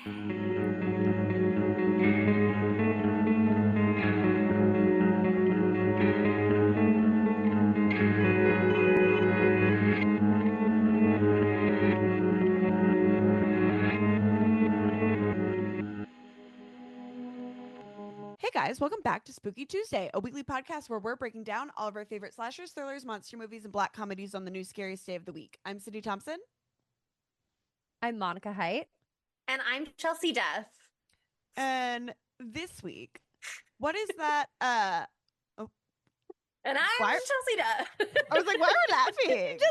Hey guys, welcome back to Spooky Tuesday, a weekly podcast where we're breaking down all of our favorite slashers, thrillers, monster movies, and black comedies on the new scariest day of the week. I'm Cindy Thompson. I'm Monica Height. And I'm Chelsea Duff. And this week, what is that? And I'm Chelsea Duff. I was like, why are we laughing? You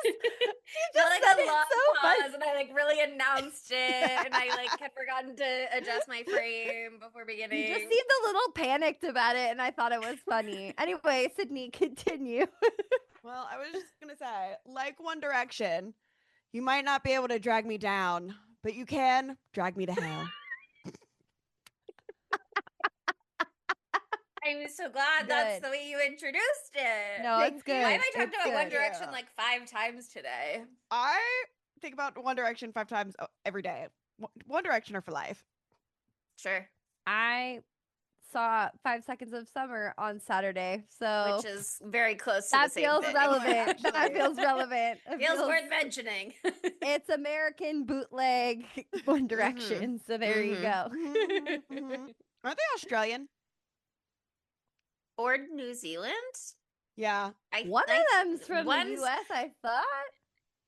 just like said a it long so pause, much. and I like really announced it, and I like had forgotten to adjust my frame before beginning. You just seemed a little panicked about it, and I thought it was funny. Anyway, Sydney, continue. Well, I was just gonna say, like One Direction, you might not be able to drag me down, but you can drag me to hell. I'm so glad that's the way you introduced it. No, it's good. Why have I talked It's about One good. Direction like 5 times today? I think about One Direction 5 times every day. One Directioner for life. Sure. I saw 5 Seconds of Summer on Saturday, so Which is very close to that the same feels thing. relevant. That feels relevant. It Feels worth mentioning. It's American bootleg One Direction, so there you go. Aren't they Australian? Or New Zealand? Yeah. One of them's from the US, I thought.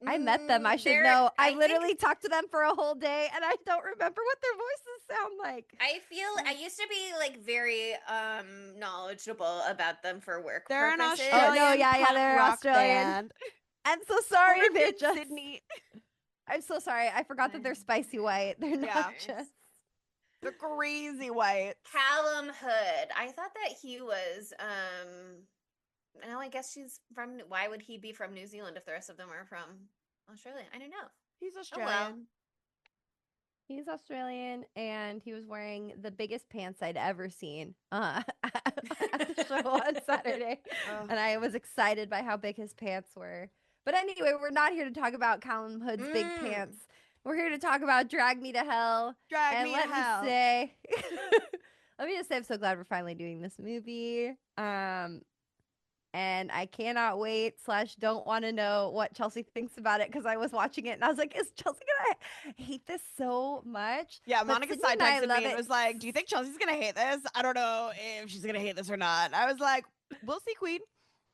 I met them. I should know. I literally talked to them for a whole day, and I don't remember what their voices sound like. I used to be like very knowledgeable about them for work They're purposes. an Australian. Oh no, yeah, they're Australian. Band. I'm so sorry. Born They're in just Sydney. I'm so sorry. I forgot that they're spicy white. They're not just. They're crazy white. Callum Hood. I thought that he was no, I guess she's from. Why would he be from New Zealand if the rest of them are from Australia? I don't know. He's Australian. Oh, well. He's Australian, and he was wearing the biggest pants I'd ever seen at the show on Saturday. And I was excited by how big his pants were. But anyway, we're not here to talk about Callum Hood's big pants. We're here to talk about Drag Me to Hell. Drag Me to Hell. Let me just say, I'm so glad we're finally doing this movie. And I cannot wait / don't want to know what Chelsea thinks about it, because I was watching it and I was like, is Chelsea gonna hate this so much? Yeah, Monica side texted me and was like, do you think Chelsea's gonna hate this? I don't know if she's gonna hate this or not. I was like, we'll see, Queen.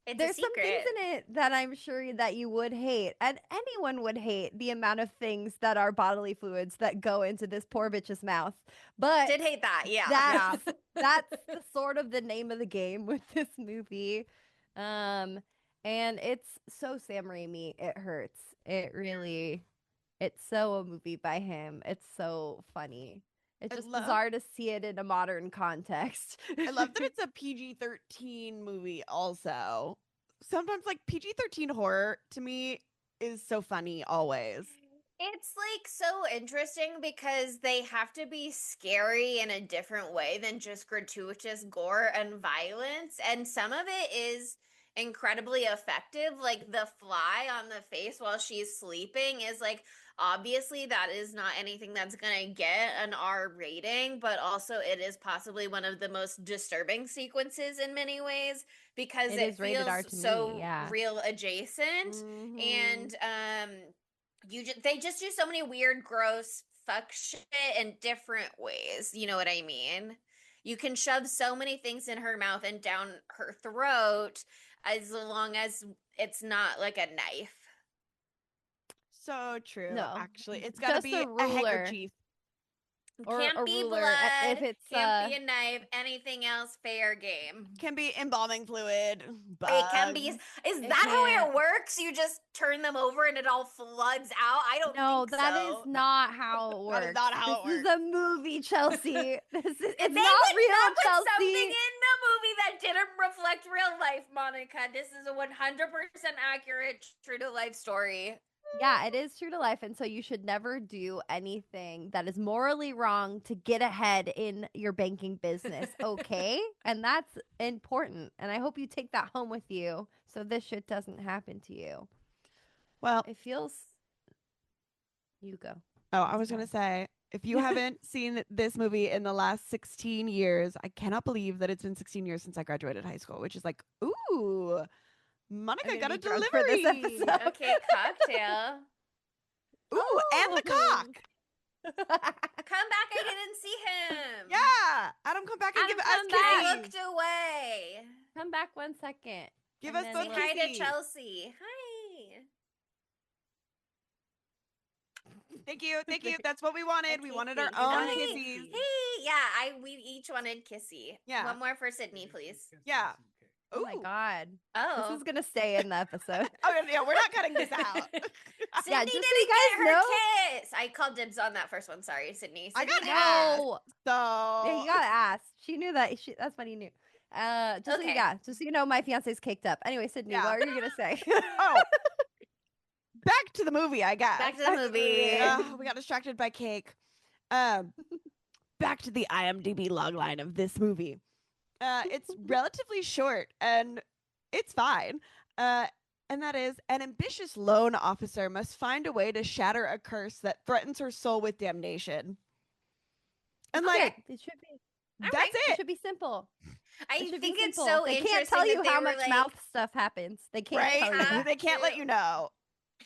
There's some things in it that I'm sure that you would hate, and anyone would hate the amount of things that are bodily fluids that go into this poor bitch's mouth. But did hate that, yeah. That's the sort of the name of the game with this movie. And it's so Sam Raimi, it hurts. It's so a movie by him. It's so funny. It's just bizarre to see it in a modern context. I love that it's a PG-13 movie also. Sometimes like PG-13 horror to me is so funny always. It's like so interesting because they have to be scary in a different way than just gratuitous gore and violence. And some of it is incredibly effective. Like the fly on the face while she's sleeping is like, obviously that is not anything that's gonna get an R rating, but also it is possibly one of the most disturbing sequences in many ways because it feels so real adjacent. And they just do so many weird, gross fuck shit in different ways. You know what I mean? You can shove so many things in her mouth and down her throat as long as it's not like a knife. So true. No, actually, it's got to be a handkerchief. Can't be blood. If it's can't be a knife. Anything else, fair game. Can be embalming fluid. Bugs. It can be. Is that how it works? You just turn them over and it all floods out? I don't. No, think that so. is not how it works. That is not how it works. This is a movie, Chelsea. It's they not would real, not put Chelsea. something in the movie that didn't reflect real life, Monica. This is a 100% accurate, true to life story. Yeah, it is true to life, and so you should never do anything that is morally wrong to get ahead in your banking business, okay? And that's important, and I hope you take that home with you so this shit doesn't happen to you. Well, it feels... You go. Oh, I was going to say, If you haven't seen this movie in the last 16 years, I cannot believe that it's been 16 years since I graduated high school, which is like, ooh, Monica gonna got be a drunk for this delivery. episode. Okay, cocktail. Ooh, and the cock. Come back, I didn't see him. Yeah. Adam, come back and Adam, give us come back. I kisses. looked away. Come back 1 second. Give and us then those Say we'll- hi to kissy. Chelsea. Hi. Thank you. Thank you. That's what we wanted. We Okay, wanted our thank you. own Hey, kissies. Hey, yeah, we each wanted kissy. Yeah. One more for Sydney, please. Yeah. Oh my Ooh. god. Oh. This is gonna stay in the episode. Oh, yeah, we're not cutting this out. Sydney Yeah, just so didn't you guys get her know- kiss. I called dibs on that first one. Sorry, Sydney. I Sydney got didn't ask. No. So Yeah, you gotta ask. She knew that. That's what he knew. Okay. Just so you know, my fiance's caked up. Anyway, Sydney, Yeah. what are you gonna say? oh, back to the movie, I guess. Back to the movie. We got distracted by cake. Back to the IMDb logline of this movie. It's relatively short and it's fine. And that is, an ambitious loan officer must find a way to shatter a curse that threatens her soul with damnation. And like, it should be. that's right. It it. should be simple. I It should think be it's simple. so They interesting can't tell you that they how were much like, mouth stuff happens. They can't Right? tell you. have They can't let to- you know.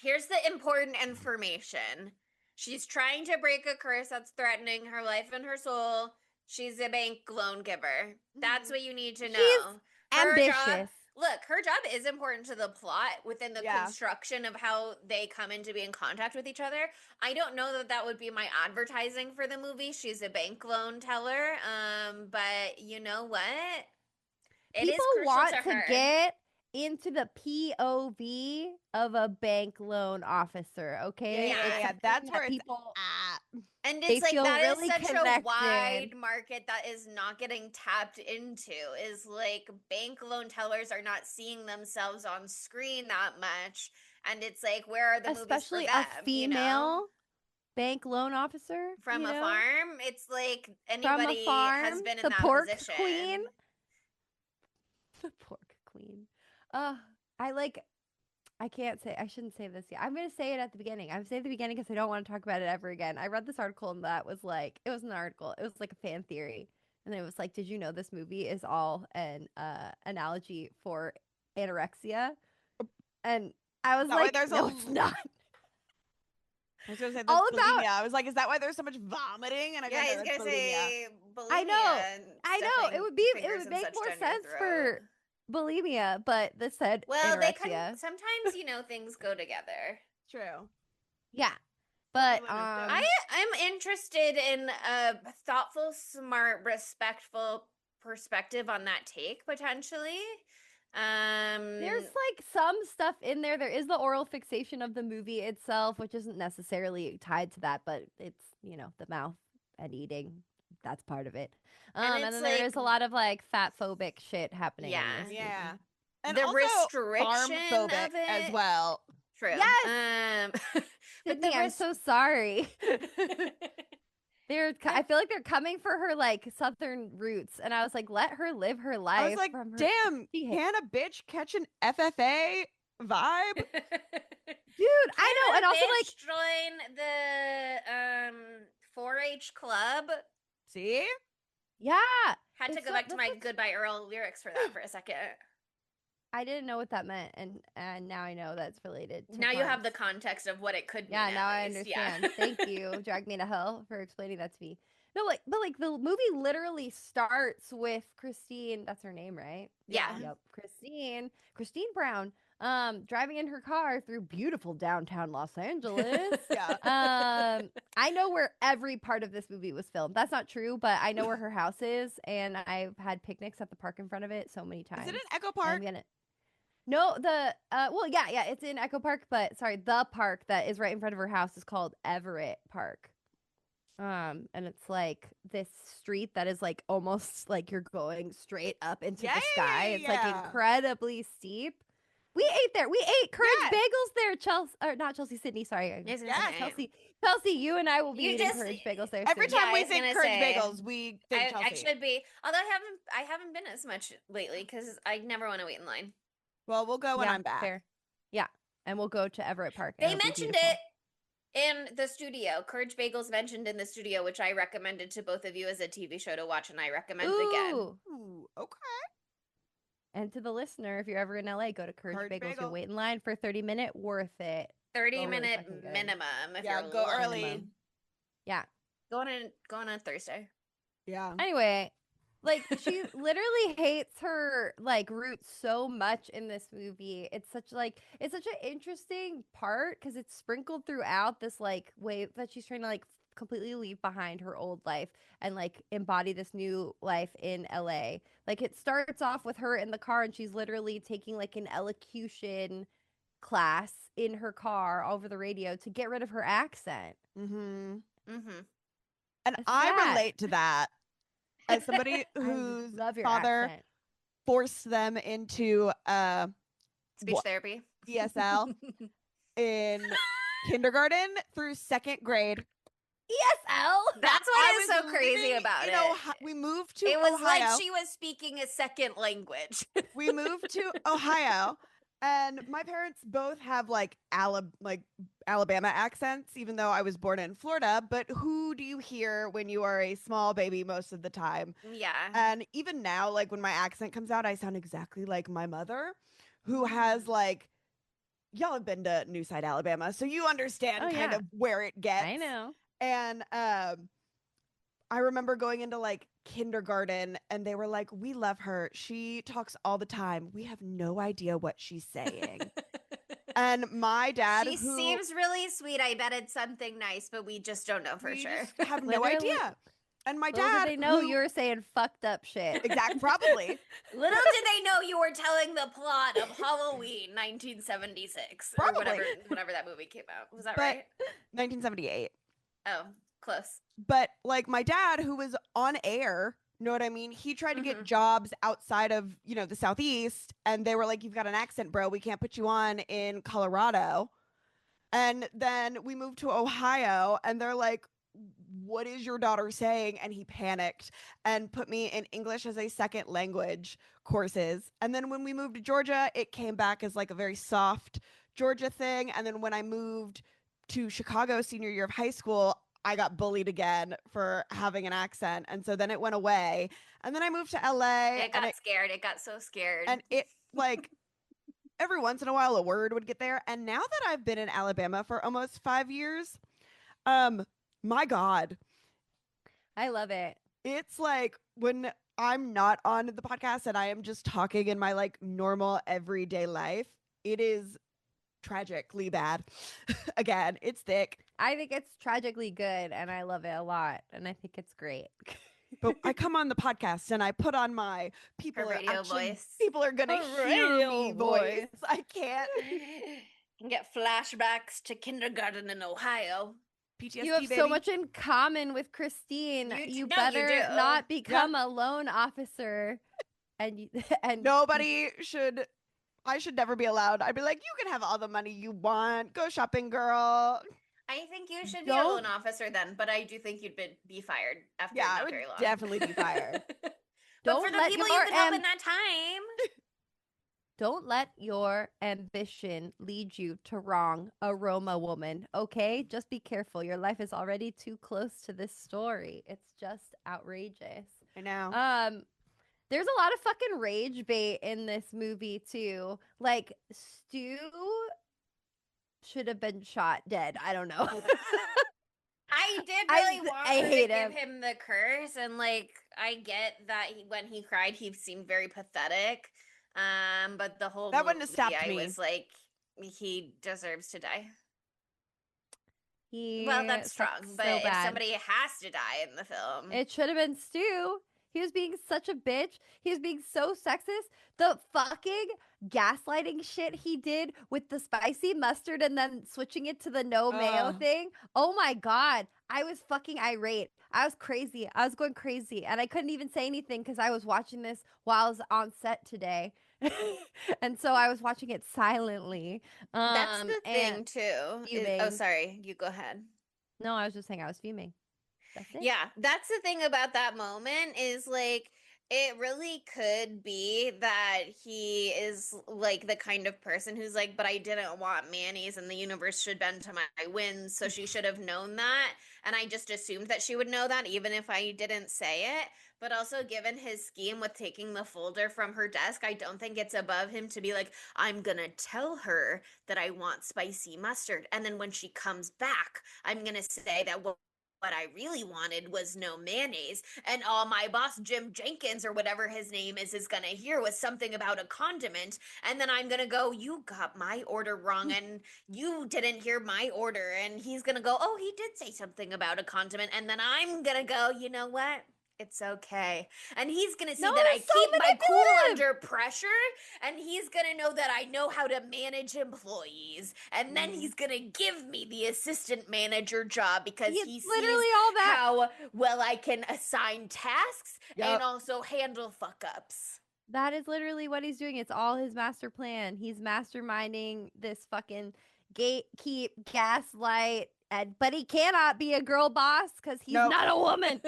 Here's the important information. She's trying to break a curse that's threatening her life and her soul. She's a bank loan giver. That's what you need to know. She's Her ambitious. job- Look, her job is important to the plot within the Yeah. construction of how they come into be in contact with each other. I don't know that that would be my advertising for the movie. She's a bank loan teller. But you know what? It is People crucial want to to her. get into the POV of a bank loan officer. Okay, Yeah, It's yeah, something that's that where it's people. at. And They it's like feel that is really such a connected. wide market that is not getting tapped into. Is like bank loan tellers are not seeing themselves on screen that much, and it's like where are the Especially movies for them? a female bank loan officer from you a know? farm. It's like From a anybody has farm, been in the that pork position. queen. The pork queen. I can't say. I shouldn't say this yet. I'm gonna say it at the beginning. I'm saying the beginning because I don't want to talk about it ever again. I read this article and that was like, it wasn't an article. It was like a fan theory, and it was like, did you know this movie is all an analogy for anorexia? And I was That way like, there's no, a- it's not. I was gonna say All that's about- bulimia. I was like, is that why there's so much vomiting? And I Yeah, go, he's no, that's gonna bulimia. say bulimia. I know. and I know. stuffing It would be. It fingers would and make such more down your sense throat. for bulimia, but this said Well, they can anorexia. sometimes, things go together. True. Yeah, but Equivalent of I'm interested in a thoughtful, smart, respectful perspective on that take potentially. there's like some stuff in there. There is the oral fixation of the movie itself, which isn't necessarily tied to that, but it's the mouth and eating. That's part of it. And And it's then there like- is a lot of like fat phobic shit happening. in Yeah. this Yeah. movie. And the also restriction farm-phobic of it as well. True. Yes! But Sydney, I'm so sorry. I feel like they're coming for her like southern roots, and I was like, let her live her life. I was like, from her- damn, she- can a bitch catch an FFA vibe? dude, I know, and also like, join the 4-H club. See? yeah, Had to It's go so- back to that's my what's- Goodbye Earl lyrics for that for a second. I didn't know what that meant, and now I know that's related. To Now you have the farms. context of what it could mean. Yeah, at now I least. Yeah. understand. Thank you, Drag Me to Hell, for explaining that to me. No, but the movie literally starts with Christine. That's her name, right? Yeah. Yep, Christine Brown, driving in her car through beautiful downtown Los Angeles. Yeah. I know where every part of this movie was filmed. That's not true, but I know where her house is, and I've had picnics at the park in front of it so many times. Is it in Echo I'm Park? No, yeah, it's in Echo Park, but sorry, the park that is right in front of her house is called Everett Park. And it's like this street that is like almost like you're going straight up into Yeah, the sky. yeah, It's like yeah. incredibly steep. We ate there. We ate Courage Yes. Bagels there, Chelsea, or not Chelsea, Sydney. Sorry, Yes, Yeah, Chelsea. You and I will be You eating just- Courage Bagels there. Every soon. time Yeah, I we was think gonna Courage say, Bagels, we think I Chelsea. should be. Although I haven't been as much lately because I never want to wait in line. Well, we'll go when Yeah, I'm back. fair. Yeah, and we'll go to Everett Park. and They it'll be mentioned beautiful. it In the studio, Courage Bagels mentioned in the studio, which I recommended to both of you as a TV show to watch, and I recommend again. Ooh, okay. And to the listener, if you're ever in LA, go to Courage Courage Bagels. Bagel. You'll wait in line for 30-minute, worth it. 30-minute fucking good. minimum if Yeah, you're go lucky. early. Yeah. Going on Thursday. Yeah. Anyway, like she literally hates her like roots so much in this movie. It's such an interesting part because it's sprinkled throughout this like way that she's trying to like completely leave behind her old life and like embody this new life in LA. Like it starts off with her in the car and she's literally taking like an elocution class in her car over the radio to get rid of her accent. Mm-hmm. Mm-hmm. And That's I sad. relate to that as somebody I whose love your father accent. forced them into Speech therapy. ESL in kindergarten through second grade. ESL. That's what I is was so crazy living about in it. we moved to It was Ohio. like she was speaking a second language. We moved to Ohio, and my parents both have like Alabama accents, even though I was born in Florida. But who do you hear when you are a small baby most of the time? Yeah. And even now, like when my accent comes out, I sound exactly like my mother, who has like, y'all have been to Newside, Alabama, so you understand kind of where it gets. I know. And I remember going into like kindergarten and they were like, we love her. She talks all the time. We have no idea what she's saying. And my dad, She seems really sweet. I bet it's something nice, but we just don't know for we sure. just have no Literally, idea. And my little dad, did they know you were saying fucked up shit. probably. Little did they know you were telling the plot of Halloween 1976 or Probably. whenever that movie came out. Was that But right? 1978. Oh, close. But like my dad, who was on air, you know what I mean? He tried to get jobs outside of, the Southeast, and they were like, you've got an accent, bro. We can't put you on in Colorado. And then we moved to Ohio, and they're like, what is your daughter saying? And he panicked and put me in English as a second language courses. And then when we moved to Georgia, it came back as like a very soft Georgia thing. And then when I moved to Chicago senior year of high school, I got bullied again for having an accent. And so then it went away. And then I moved to LA. It got scared. It got so scared. And it like every once in a while a word would get there. And now that I've been in Alabama for almost 5 years, my God, I love it. it's like when I'm not on the podcast and I am just talking in my like normal everyday life, it is tragically bad. Again, it's thick. I think it's tragically good and I love it a lot. And I think it's great. But I come on the podcast and I put on my Her radio voice. People are gonna hear me voice. I can't. Can get flashbacks to kindergarten in Ohio. PTSD, You have baby. so much in common with Christine. You better do. not become a loan officer. And Nobody should. I should never be allowed. I'd be like, you can have all the money you want. Go shopping, girl. I think you should be a loan officer then, but I do think you'd be fired after not very long. Definitely be fired. But for the people you could help in that time. Don't let your ambition lead you to wrong a Roma woman, okay? Just be careful. Your life is already too close to this story. It's just outrageous. I know. There's a lot of fucking rage bait in this movie too. Like Stu should have been shot dead. I don't know. I did really want her to give him the curse, and like I get that when he cried, he seemed very pathetic. But the whole that wouldn't have stopped I me. was like, he deserves to die. He well, that's strong, but so if somebody has to die in the film, it should have been Stu. He was being such a bitch. He was being so sexist. The fucking gaslighting shit he did with the spicy mustard and then switching it to the no mayo thing. Oh my God. I was fucking irate. I was crazy. I was going crazy. And I couldn't even say anything because I was watching this while I was on set today. And so I was watching it silently. That's the thing too. Oh, sorry. You go ahead. No, I was just saying I was fuming. Yeah, that's the thing about that moment is like It really could be that he is like the kind of person who's like, but I didn't want mayonnaise and the universe should bend to my whims, so she should have known that. And I just assumed that she would know that even if I didn't say it. But also, given his scheme with taking the folder from her desk, I don't think it's above him to be like, I'm gonna tell her that I want spicy mustard. And then when she comes back, I'm gonna say that what I really wanted was no mayonnaise. And all my boss, Jim Jenkins, or whatever his name is going to hear was something about a condiment. And then I'm going to go, you got my order wrong and you didn't hear my order. And he's going to go, oh, he did say something about a condiment. And then I'm going to go, you know what? It's okay. And he's going to see No, that I it's so keep my cool manipulative. under pressure. And he's going to know that I know how to manage employees. And then he's going to give me the assistant manager job because It's he sees literally all that. how well I can assign tasks Yep. and also handle fuck ups. That is literally what he's doing. It's all his master plan. He's masterminding this fucking gatekeep, gaslight, but he cannot be a girl boss because he's Nope. not a woman.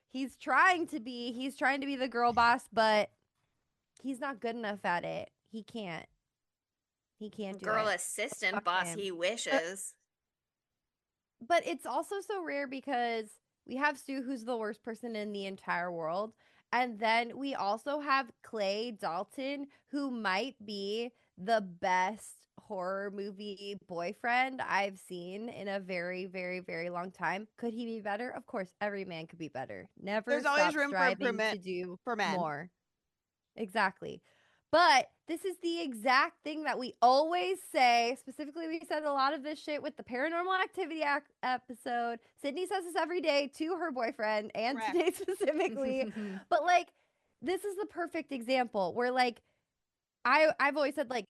He's trying to be the girl boss, but he's not good enough at it. He can't do Girl it. assistant Fuck boss, him. he wishes. But it's also so rare because we have Stu, who's the worst person in the entire world. And then we also have Clay Dalton, who might be the best horror movie boyfriend I've seen in a very, very, very long time. Could he be better? Of course, every man could be better. Never There's stop always room for striving improvement to do for men. more. Exactly. But this is the exact thing that we always say. Specifically, we said a lot of this shit with the paranormal activity episode. Sydney says this every day to her boyfriend and Correct. today specifically. But like, this is the perfect example where like I've always said like,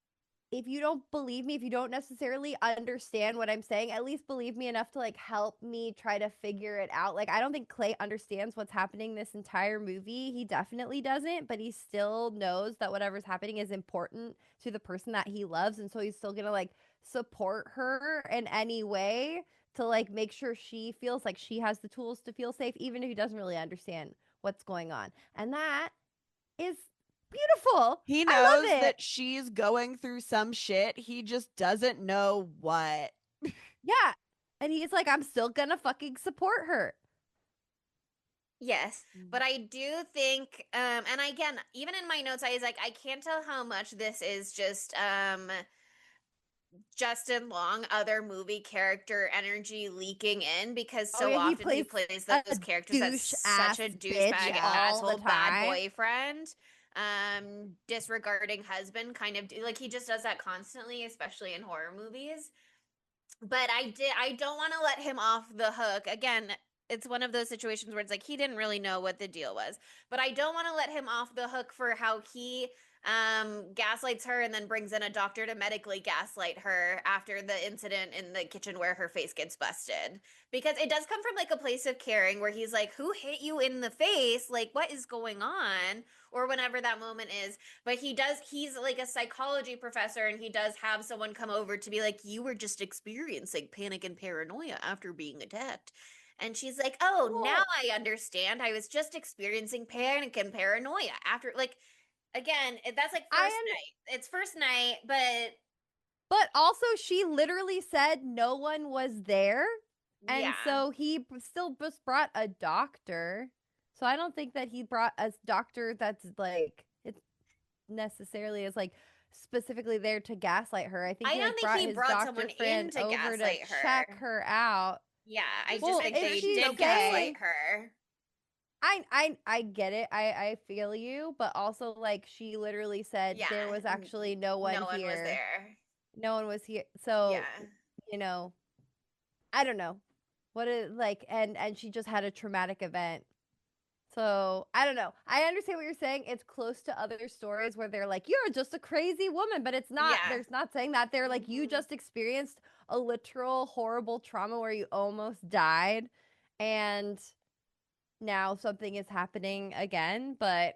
if you don't believe me, if you don't necessarily understand what I'm saying, at least believe me enough to like help me try to figure it out. Like, I don't think Clay understands what's happening this entire movie. He definitely doesn't, but he still knows that whatever's happening is important to the person that he loves. And so he's still gonna like support her in any way to like make sure she feels like she has the tools to feel safe, even if he doesn't really understand what's going on. And that is beautiful. He I love knows it. that she's going through some shit. He just doesn't know what. Yeah. And he's like, I'm still gonna fucking support her. Yes, but I do think, and again, even in my notes, I was like, I can't tell how much this is just Justin Long, other movie character energy leaking in because so he often he plays those characters that's such a douchebag all the asshole bad time. boyfriend, disregarding husband, kind of like he just does that constantly, especially in horror movies. But I don't want to let him off the hook. Again, it's one of those situations where it's like he didn't really know what the deal was. But I don't want to let him off the hook for how he gaslights her and then brings in a doctor to medically gaslight her after the incident in the kitchen where her face gets busted, because it does come from like a place of caring where he's like, who hit you in the face, like what is going on, or whenever that moment is. But he's like a psychology professor and he does have someone come over to be like, you were just experiencing panic and paranoia after being attacked. And she's like, oh, now I understand. I was just experiencing panic and paranoia after, like, again, that's like first night. It's first night, but also she literally said no one was there. And yeah. so he still just brought a doctor. So I don't think that he brought a doctor that's like it's necessarily is like specifically there to gaslight her. I think I he don't like think brought he his brought doctor someone friend in to over to gaslight her. check her out. Yeah, I just Well, think if they she's did saying- gaslight her. I get it. I feel you, but also like she literally said Yeah, there was actually no one no one here. was there. No one was here. So, Yeah. you know, I don't know. What is like and she just had a traumatic event. So, I don't know. I understand what you're saying. It's close to other stories where they're like, you're just a crazy woman, but it's not. Yeah. There's not saying that. They're like, you just experienced a literal horrible trauma where you almost died. And now something is happening again, but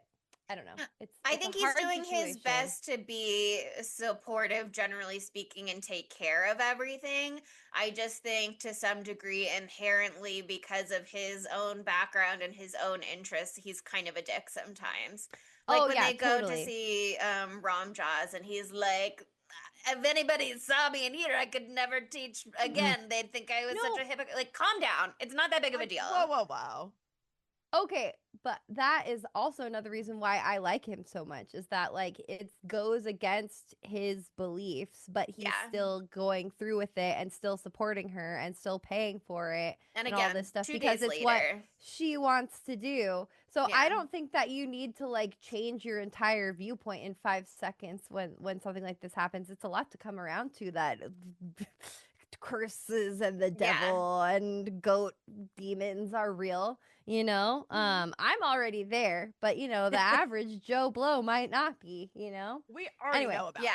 I don't know. I It's think a he's hard doing his situation. best to be supportive, generally speaking, and take care of everything. I just think to some degree, inherently, because of his own background and his own interests, he's kind of a dick sometimes. Like Oh when yeah, they go to totally. see Ram Jaws and he's like, if anybody saw me in here, I could never teach again. They'd think I was such No. a hypocrite. Like, calm down. It's not that big of a Like, deal. whoa. Okay, but that is also another reason why I like him so much is that like it goes against his beliefs, but he's Yeah. still going through with it and still supporting her and still paying for it And and all again, this stuff 2 because days it's what later. she wants to do. So Yeah. I don't think that you need to like change your entire viewpoint in 5 seconds when something like this happens. It's a lot to come around to that curses and the Yeah. devil and goat demons are real. I'm already there, but the average Joe Blow might not be. We already Anyway, know about Yeah.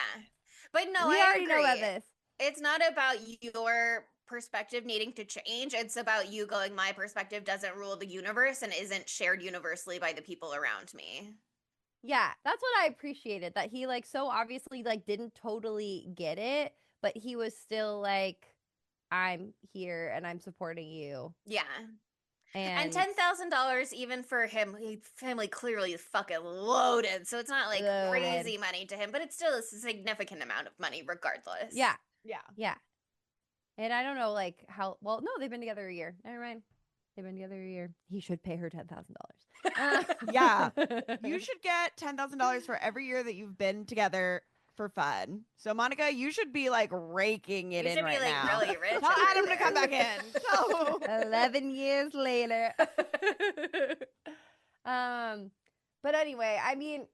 But no, we I already know about agree. this. It's not about your perspective needing to change. It's about you going, my perspective doesn't rule the universe and isn't shared universally by the people around me. Yeah, that's what I appreciated, that he like so obviously like didn't totally get it, but he was still like, I'm here and I'm supporting you. Yeah. And And $10,000 even for him, his family clearly is fucking loaded. So it's not like loaded. crazy money to him, but it's still a significant amount of money regardless. Yeah, Yeah. yeah. And I don't know like how well, no, they've been together a year. Never mind. They've been together a year. He should pay her $10,000. Yeah. You should get $10,000 for every year that you've been together for fun. So Monica, you should be like raking it You in should be right like now. really rich. Tell over Adam to come there. back in. So 11 years later. But anyway, I mean,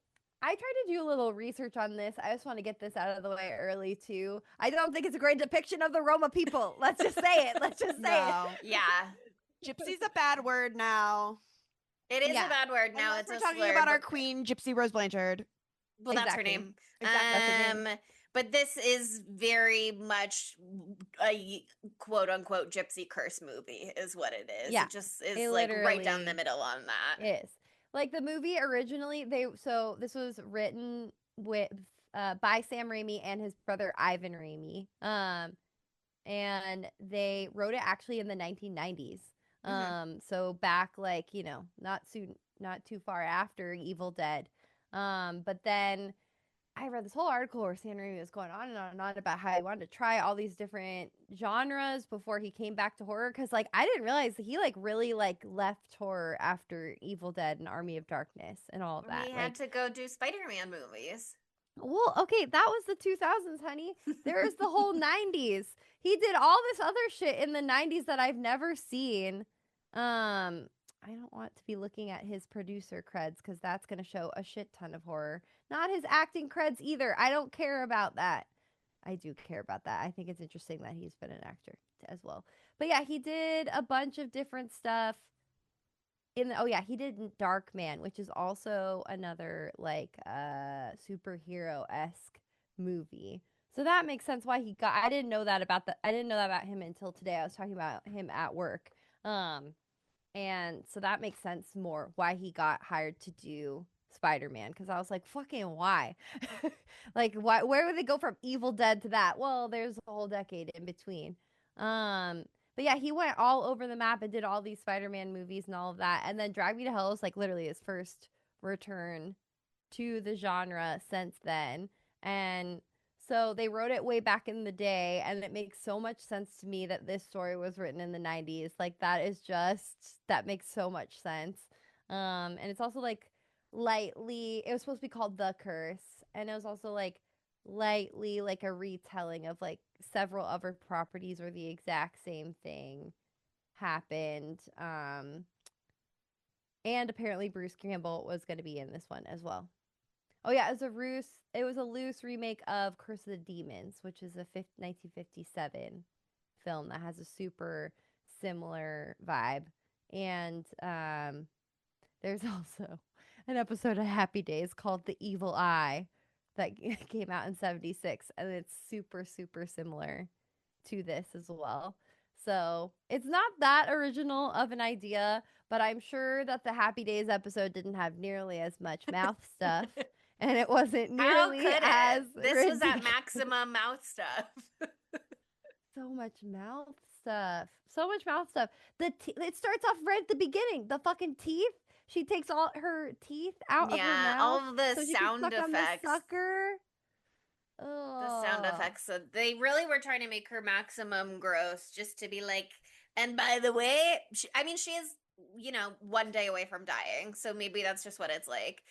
I tried to do a little research on this. I just want to get this out of the way early too. I don't think it's a great depiction of the Roma people. Let's just say it. Let's just say no. Yeah. Gypsy's a bad word now. It is Yeah. a bad word now. Unless It's we're a talking slur, about our but- queen, Gypsy Rose Blanchard. Well, that's her Exactly. name. Exactly. That's her name. But this is very much a quote unquote gypsy curse movie, is what it is. Yeah, It just is it like right down the literally middle on that. is. Like the movie originally, this was written with by Sam Raimi and his brother Ivan Raimi. And they wrote it actually in the 1990s. So back like, not too far after Evil Dead. But then I read this whole article where Sam Raimi was going on and on about how he wanted to try all these different genres before he came back to horror. Cause like I didn't realize that he like really like left horror after Evil Dead and Army of Darkness and all of that. He like, had to go do Spider-Man movies. well, okay, that was the 2000s, honey. There was the whole 90s. He did all this other shit in the 90s that I've never seen. I don't want to be looking at his producer creds because that's going to show a shit ton of horror. Not his acting creds either. I don't care about that. I do care about that. I think it's interesting that he's been an actor as well. But yeah, he did a bunch of different stuff. He did Darkman, which is also another like superhero-esque movie. So that makes sense why I didn't know that about him until today. I was talking about him at work. And so that makes sense more why he got hired to do Spider-Man, because I was like, fucking why? Like where would they go from Evil Dead to that? Well, there's a whole decade in between. But yeah, he went all over the map and did all these Spider-Man movies and all of that. And then Drag Me to Hell is like literally his first return to the genre since then. And so they wrote it way back in the day, and it makes so much sense to me that this story was written in the 90s. Like that makes so much sense. And it's also like lightly, it was supposed to be called The Curse, and it was also like lightly like a retelling of like several other properties where the exact same thing happened. And apparently Bruce Campbell was going to be in this one as well. Oh yeah, it was a loose remake of Curse of the Demons, which is a 1957 film that has a super similar vibe. And there's also an episode of Happy Days called The Evil Eye that came out in 76, and it's super super similar to this as well. So it's not that original of an idea, but I'm sure that the Happy Days episode didn't have nearly as much mouth stuff. And it wasn't How nearly could as it? This was at ridiculous. maximum mouth stuff. So much mouth stuff. So much mouth stuff. It starts off right at the beginning. The fucking teeth. She takes all her teeth out of her Yeah, mouth all of the so she can sound suck on the effects. sucker. The sound Oh. effects. So they really were trying to make her maximum gross just to be like, and by the way, I mean, she is, you know, 1 day away from dying. So maybe that's just what it's like.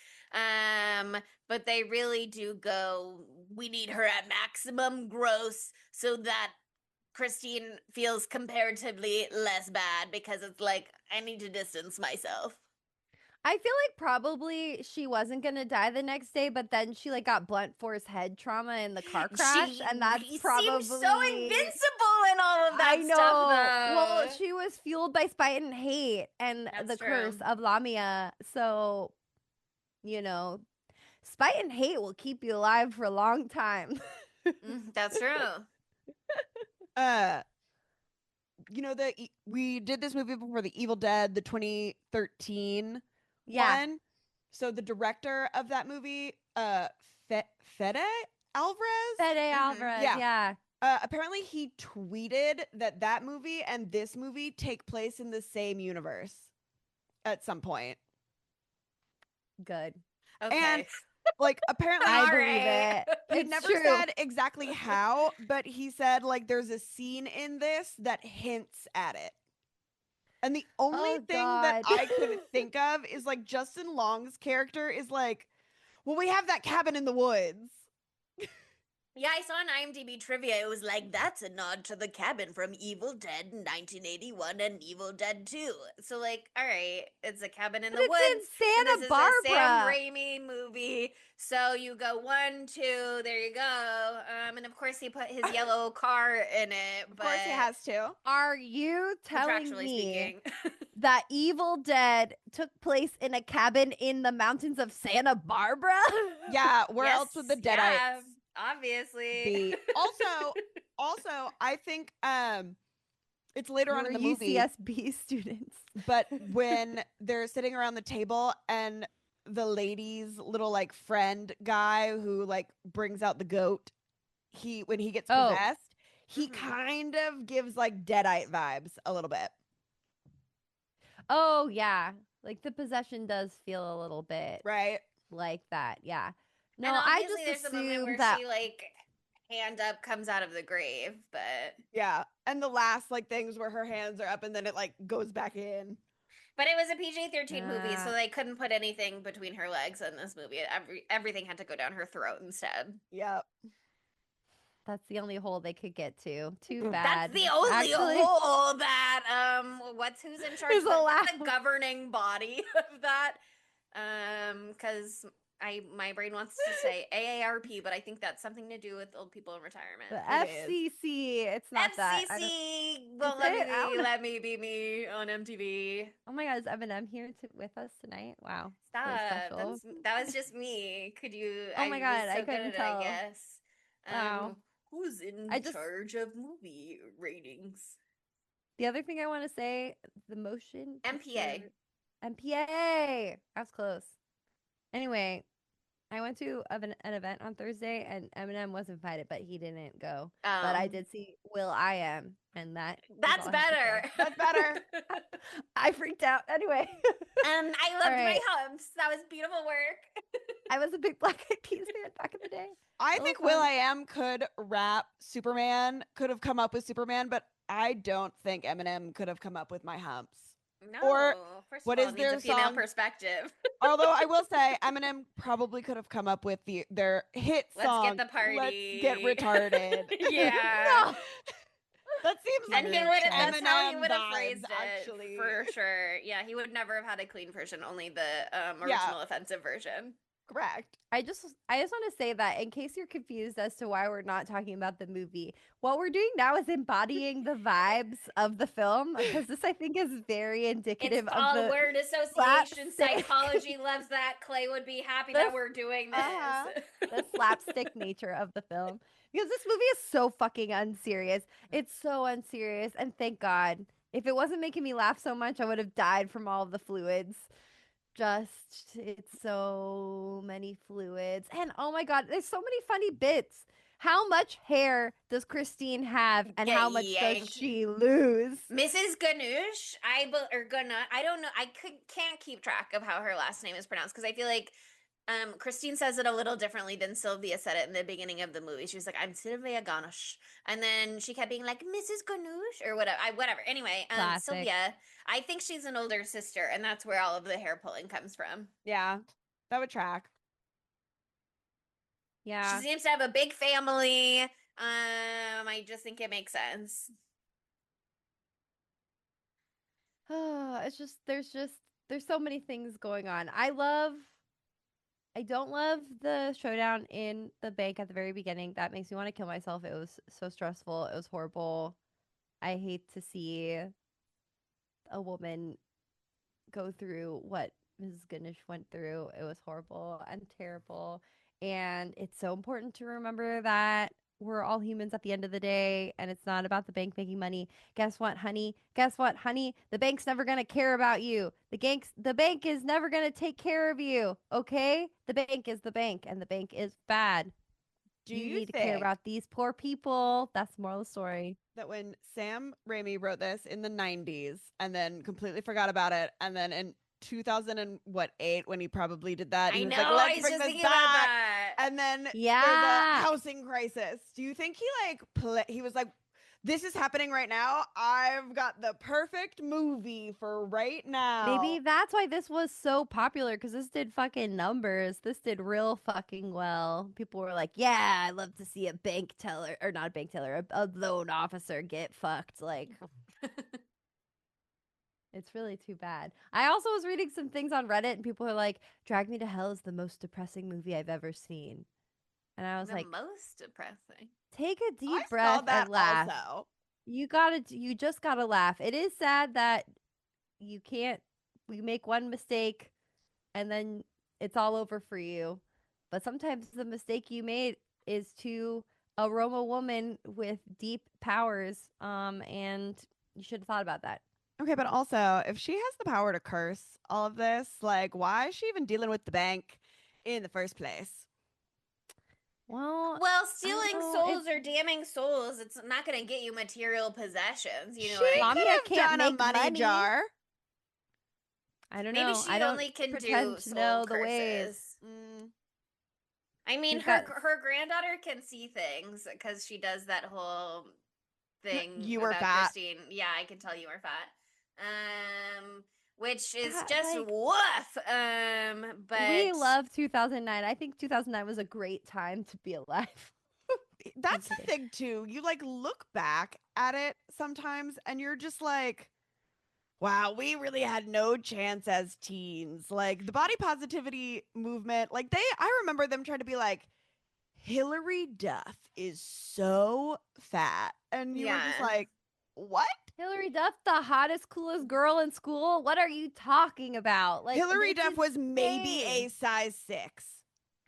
But they really do go, we need her at maximum gross so that Christine feels comparatively less bad because it's like, I need to distance myself. I feel like probably she wasn't gonna die the next day, but then she like got blunt force head trauma in the car crash, and that's probably seems so invincible in all of that I know. stuff. Though. Well, she was fueled by spite and hate and That's the true. curse of Lamia. So, you know, spite and hate will keep you alive for a long time. That's true. You know we did this movie before the Evil Dead, the 2013 Yeah. one. So the director of that movie, Fede Alvarez. Fede Alvarez. Yeah. Yeah. Apparently he tweeted that movie and this movie take place in the same universe at some point. Good. Okay. And like apparently I believe it. He It's never true. said exactly how, but he said like there's a scene in this that hints at it. And the only thing that I could think of is like Justin Long's character is like, well, we have that cabin in the woods. Yeah, I saw on IMDb trivia. It was like, that's a nod to the cabin from Evil Dead 1981 and Evil Dead 2. So, like, all right, it's a cabin in the It's woods. in and Santa this Barbara. is a Sam Raimi movie. So you go 1, 2, there you go. And of course he put his yellow car in it. Of course he has to. Are you telling Contractually me speaking. that Evil Dead took place in a cabin in the mountains of Santa Barbara? Yeah, where Yes, else would the Deadites yeah, obviously be? Also, I think it's later on in the movie. UCSB students. But when they're sitting around the table and the lady's little like friend guy who like brings out the goat, when he gets possessed, he kind of gives like Deadite vibes a little bit. Oh yeah, like the possession does feel a little bit right like that. Yeah. No, and I obviously just there's a moment where that she like hand up comes out of the grave, but yeah, and the last like things where her hands are up and then it like goes back in. But it was a PG-13 movie, so they couldn't put anything between her legs in this movie. Everything had to go down her throat instead. Yep. That's the only hole they could get to. Too bad. That's the only hole that who's in charge of the governing body of that? Because my brain wants to say AARP, but I think that's something to do with old people in retirement. The FCC. It's not that. FCC won't let me be me on MTV. Oh my God, is Eminem here with us tonight? Wow. Stop. That was just me. Could you? Oh my God, I couldn't tell. I guess. Wow. Who's in charge of movie ratings? The other thing I want to say, the motion. MPA. I was close. Anyway, I went to an event on Thursday and Eminem was invited, but he didn't go. But I did see will.i.am, and that's better. That's better. I freaked out. Anyway. And I loved my humps. That was beautiful work. I was a big Black Eyed Peas fan back in the day. I think will.i.am could rap Superman, could have come up with Superman, but I don't think Eminem could have come up with My Humps. No. Or first what of all, is their needs a female song? Perspective. Although I will say Eminem probably could have come up with their hit song. Let's get the party. Let's get retarded. Yeah. No. That seems like that's how he would have vibes, phrased it, actually. for sure. Yeah, he would never have had a clean version, only the original offensive version. Correct. I just want to say that in case you're confused as to why we're not talking about the movie, what we're doing now is embodying the vibes of the film, because this I think is very indicative it's of the word association. Psychology loves that. Clay would be happy that we're doing this. The slapstick nature of the film. Because this movie is so fucking unserious. It's so unserious. And thank God. If it wasn't making me laugh so much, I would have died from all of the fluids. It's so many fluids. And oh my God, there's so many funny bits. How much hair does Christine have and Get how much does yanked. she lose? Mrs. Ganush, or Gana, I don't know. Can't keep track of how her last name is pronounced because I feel like Christine says it a little differently than Sylvia said it in the beginning of the movie. She was like, "I'm Sylvia Ganush," and then she kept being like, "Mrs. Ganush" or whatever. Whatever. Anyway, Classic. Sylvia, I think she's an older sister, and that's where all of the hair pulling comes from. Yeah, that would track. Yeah. She seems to have a big family. I just think it makes sense. It's just there's so many things going on. I don't love the showdown in the bank at the very beginning. That makes me want to kill myself. It was so stressful. It was horrible. I hate to see a woman go through what Mrs. Ganesh went through. It was horrible and terrible. And it's so important to remember that we're all humans at the end of the day, and it's not about the bank making money. Guess what, honey? Guess what, honey? The bank's never gonna care about you. The bank is never gonna take care of you. Okay? The bank is the bank, and the bank is bad. Do You you need to care think about these poor people. That's the moral of the story. that when Sam Raimi wrote this in the 90s and then completely forgot about it, and then in 2008 when he probably did that, I he was know. like, I "Let's was bring just this thinking about back," that. and then there's a Yeah. housing crisis. Do you think he he was like, "This is happening right now. I've got the perfect movie for right now." Maybe that's why this was so popular because this did fucking numbers. This did real fucking well. People were like, yeah, I love to see a bank teller, or not a bank teller, a loan officer get fucked. Like, it's really too bad. I also was reading some things on Reddit and people were like, Drag Me to Hell is the most depressing movie I've ever seen. And I was The like, most depressing. take a deep I breath saw that and laugh. also. You just gotta laugh. It is sad that you can't, we make one mistake and then it's all over for you. But sometimes the mistake you made is to aroma woman with deep powers. And you should have thought about that. Okay, but also, if she has the power to curse all of this, like, why is she even dealing with the bank in the first place? Well, Well, I stealing don't know. souls or damning souls, it's not going to get you material possessions. You know She what I could mean? Lamia have can't done a make money money. jar. I don't Maybe know. she I don't only can pretend do to soul know the ways. curses. I mean, She's got her granddaughter can see things because she does that whole thing You were about fat. Christine. Yeah, I can tell you were fat. Which is God, just like, woof. we But love 2009. I think 2009 was a great time to be alive. That's the kidding. thing too. You like look back at it sometimes and you're just like, wow, we really had no chance as teens. Like the body positivity movement, I remember them trying to be like, Hillary Duff is so fat. And you were just yeah. like, what? Hilary Duff, the hottest, coolest girl in school. What are you talking about? Like, Hillary it's Duff was maybe insane. a size 6.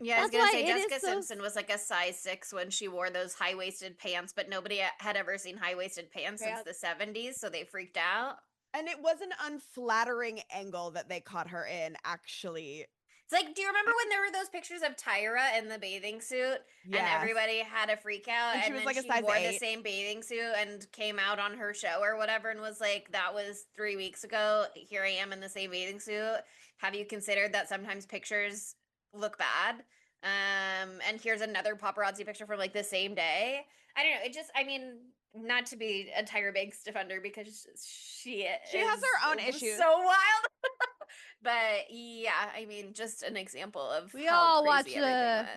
Yeah, I was That's gonna why say it is Jessica so. Simpson was like a size 6 when she wore those high waisted pants, but nobody had ever seen high waisted pants since the 70s, so they freaked out. And it was an unflattering angle that they caught her in, actually. It's like, do you remember when there were those pictures of Tyra in the bathing suit and Yes. everybody had a freak out And she and was then like a she size wore the 8. same bathing suit and came out on her show or whatever and was like, that was 3 weeks ago. Here I am in the same bathing suit. Have you considered that sometimes pictures look bad? And here's another paparazzi picture from like the same day. I don't know. I mean, not to be a Tyra Banks defender because she has her own issues. so wild. But yeah, I mean, just an example of We how all crazy watch everything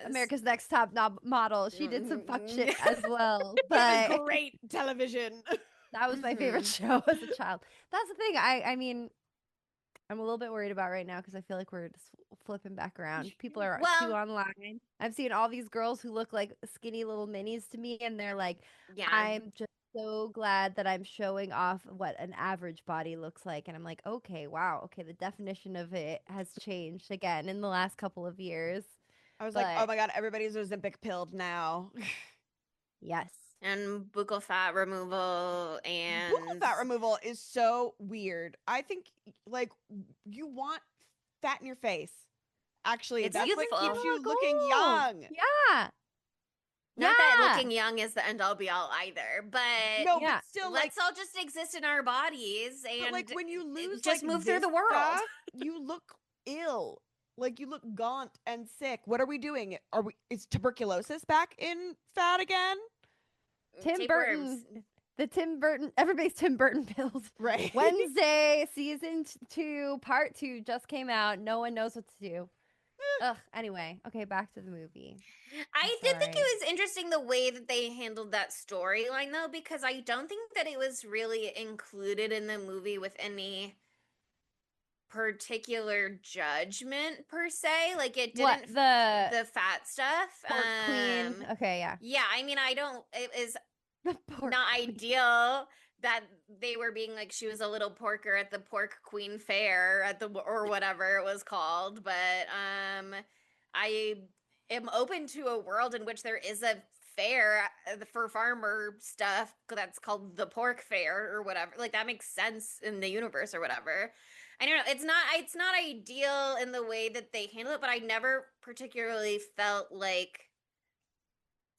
was. America's Next Top Model. She did some fuck shit as well, It was but great television. that was my favorite show as a child. That's the thing. I mean, I'm a little bit worried about right now because I feel like we're just flipping back around. People are too Well, online. I've seen all these girls who look like skinny little minis to me, and they're like, yeah. I'm just so glad that I'm showing off what an average body looks like. And I'm like, okay, wow, okay, the definition of it has changed again in the last couple of years. I was like, oh my God, everybody's Ozempic pilled now. Yes. and buccal fat removal and Buccal fat removal is so weird. I think like you want fat in your face. Actually, It's that's what youthful. keeps you The looking goal. young. Yeah. Not that Yeah. looking young is the end all be all either, but No, Yeah. but still, like, let's all just exist in our bodies but like and when you lose just like move through this the world. stuff, you look ill. Like you look gaunt and sick. What are we doing? Are we? Is tuberculosis back in fat again? Tim Tapeworms. Burton. The Tim Burton. Everybody's Tim Burton build. Right. Wednesday, season 2, part 2 just came out. No one knows what to do. Ugh. Anyway, okay, back to the movie. I did think Sorry. it was interesting the way that they handled that storyline though, because I don't think that it was really included in the movie with any particular judgment per se. Like it What didn't the the fat stuff. pork queen? Okay, yeah. Yeah, I mean I don't it is The pork not queen. ideal that they were being like she was a little porker at the pork queen fair at the or whatever it was called, but I am open to a world in which there is a fair for farmer stuff that's called the pork fair or whatever. Like that makes sense in the universe or whatever. I don't know. It's not ideal in the way that they handle it, but I never particularly felt like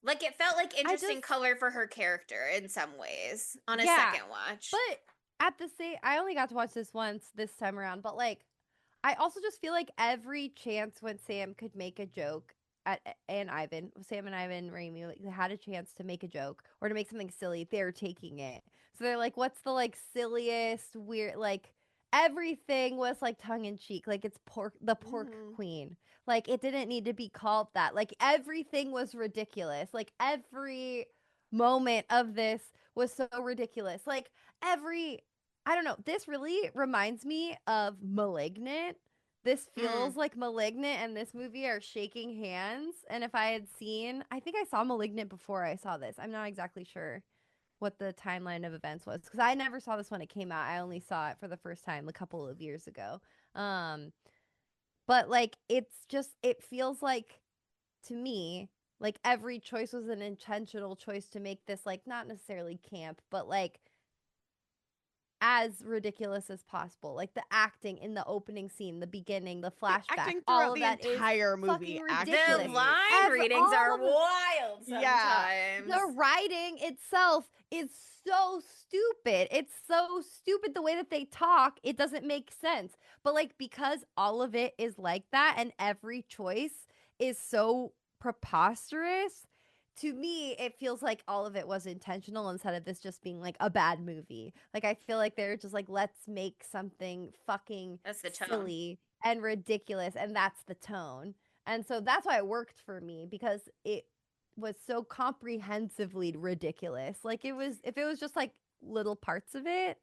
it felt like interesting color for her character in some ways on a second watch. But at the same, I only got to watch this once this time around. But like, I also just feel like every chance when Sam could make a joke at Sam and Ivan Raimi, like they had a chance to make a joke or to make something silly, they're taking it. So they're like, "What's the like silliest weird like?" Everything was like tongue in cheek, like it's the pork queen. Like it didn't need to be called that. Like everything was ridiculous. Like every moment of this was so ridiculous. Like I don't know, this really reminds me of Malignant. This feels like Malignant and this movie are shaking hands. And if I had seen, I think I saw Malignant before I saw this. I'm not exactly sure what the timeline of events was because I never saw this when it came out. I only saw it for the first time a couple of years ago. But like it feels like to me like every choice was an intentional choice to make this like not necessarily camp, but like as ridiculous as possible. Like the acting in the opening scene, the beginning, the flashback, acting all throughout of the that entire is movie. fucking the ridiculous. line readings are wild sometimes. Yeah. The writing itself is so stupid. It's so stupid the way that they talk. It doesn't make sense. But like because all of it is like that and every choice is so preposterous, to me it feels like all of it was intentional instead of this just being like a bad movie. Like I feel like they're just like let's make something fucking That's the tone. silly and ridiculous and that's the tone. And so that's why it worked for me because it was so comprehensively ridiculous. Like it was if it was just like little parts of it,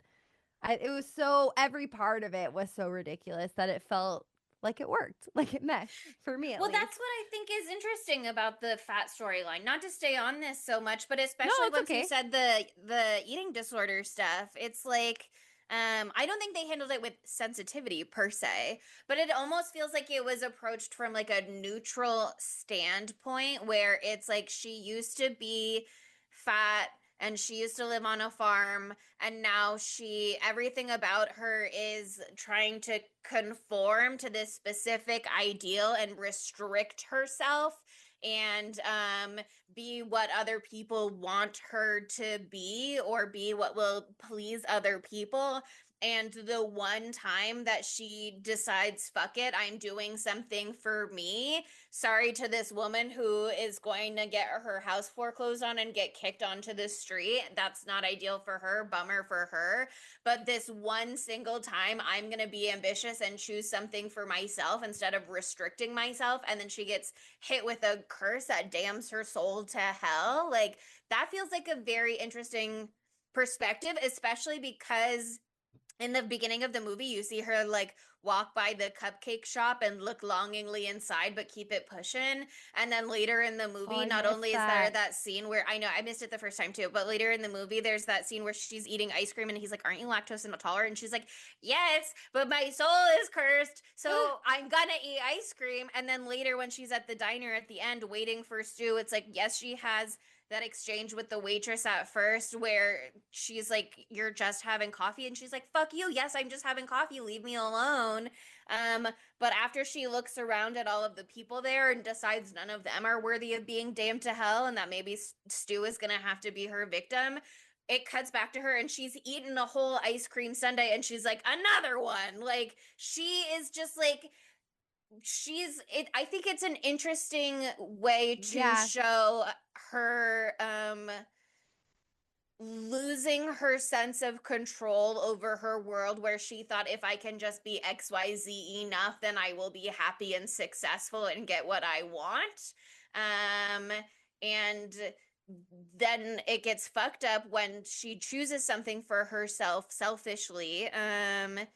it was so every part of it was so ridiculous that it felt like it worked, like it meshed for me at Well, least. that's what I think is interesting about the fat storyline. Not to stay on this so much, but especially it's once okay. you said the eating disorder stuff, it's like I don't think they handled it with sensitivity per se, but it almost feels like it was approached from like a neutral standpoint where it's like she used to be fat and she used to live on a farm and now everything about her is trying to conform to this specific ideal and restrict herself and be what other people want her to be or be what will please other people. And the one time that she decides, fuck it, I'm doing something for me. Sorry to this woman who is going to get her house foreclosed on and get kicked onto the street. That's not ideal for her. Bummer for her. But this one single time, I'm going to be ambitious and choose something for myself instead of restricting myself. And then she gets hit with a curse that damns her soul to hell. Like, that feels like a very interesting perspective, especially because in the beginning of the movie, you see her like walk by the cupcake shop and look longingly inside, but keep it pushing. And then later in the movie, not only is there that scene where I know I missed it the first time too, but later in the movie, there's that scene where she's eating ice cream and he's like, "Aren't you lactose intolerant?" And she's like, "Yes, but my soul is cursed, so I'm gonna eat ice cream." And then later, when she's at the diner at the end waiting for Stu, it's like, yes, she has that exchange with the waitress at first where she's like, "You're just having coffee," and she's like, "Fuck you, yes, I'm just having coffee, leave me alone." But after she looks around at all of the people there and decides none of them are worthy of being damned to hell and that maybe Stu is gonna have to be her victim, it cuts back to her and she's eaten a whole ice cream sundae and she's like, "Another one." Like, she is just like, I think it's an interesting way to show her losing her sense of control over her world, where she thought, if I can just be XYZ enough, then I will be happy and successful and get what I want. And then it gets fucked up when she chooses something for herself selfishly. And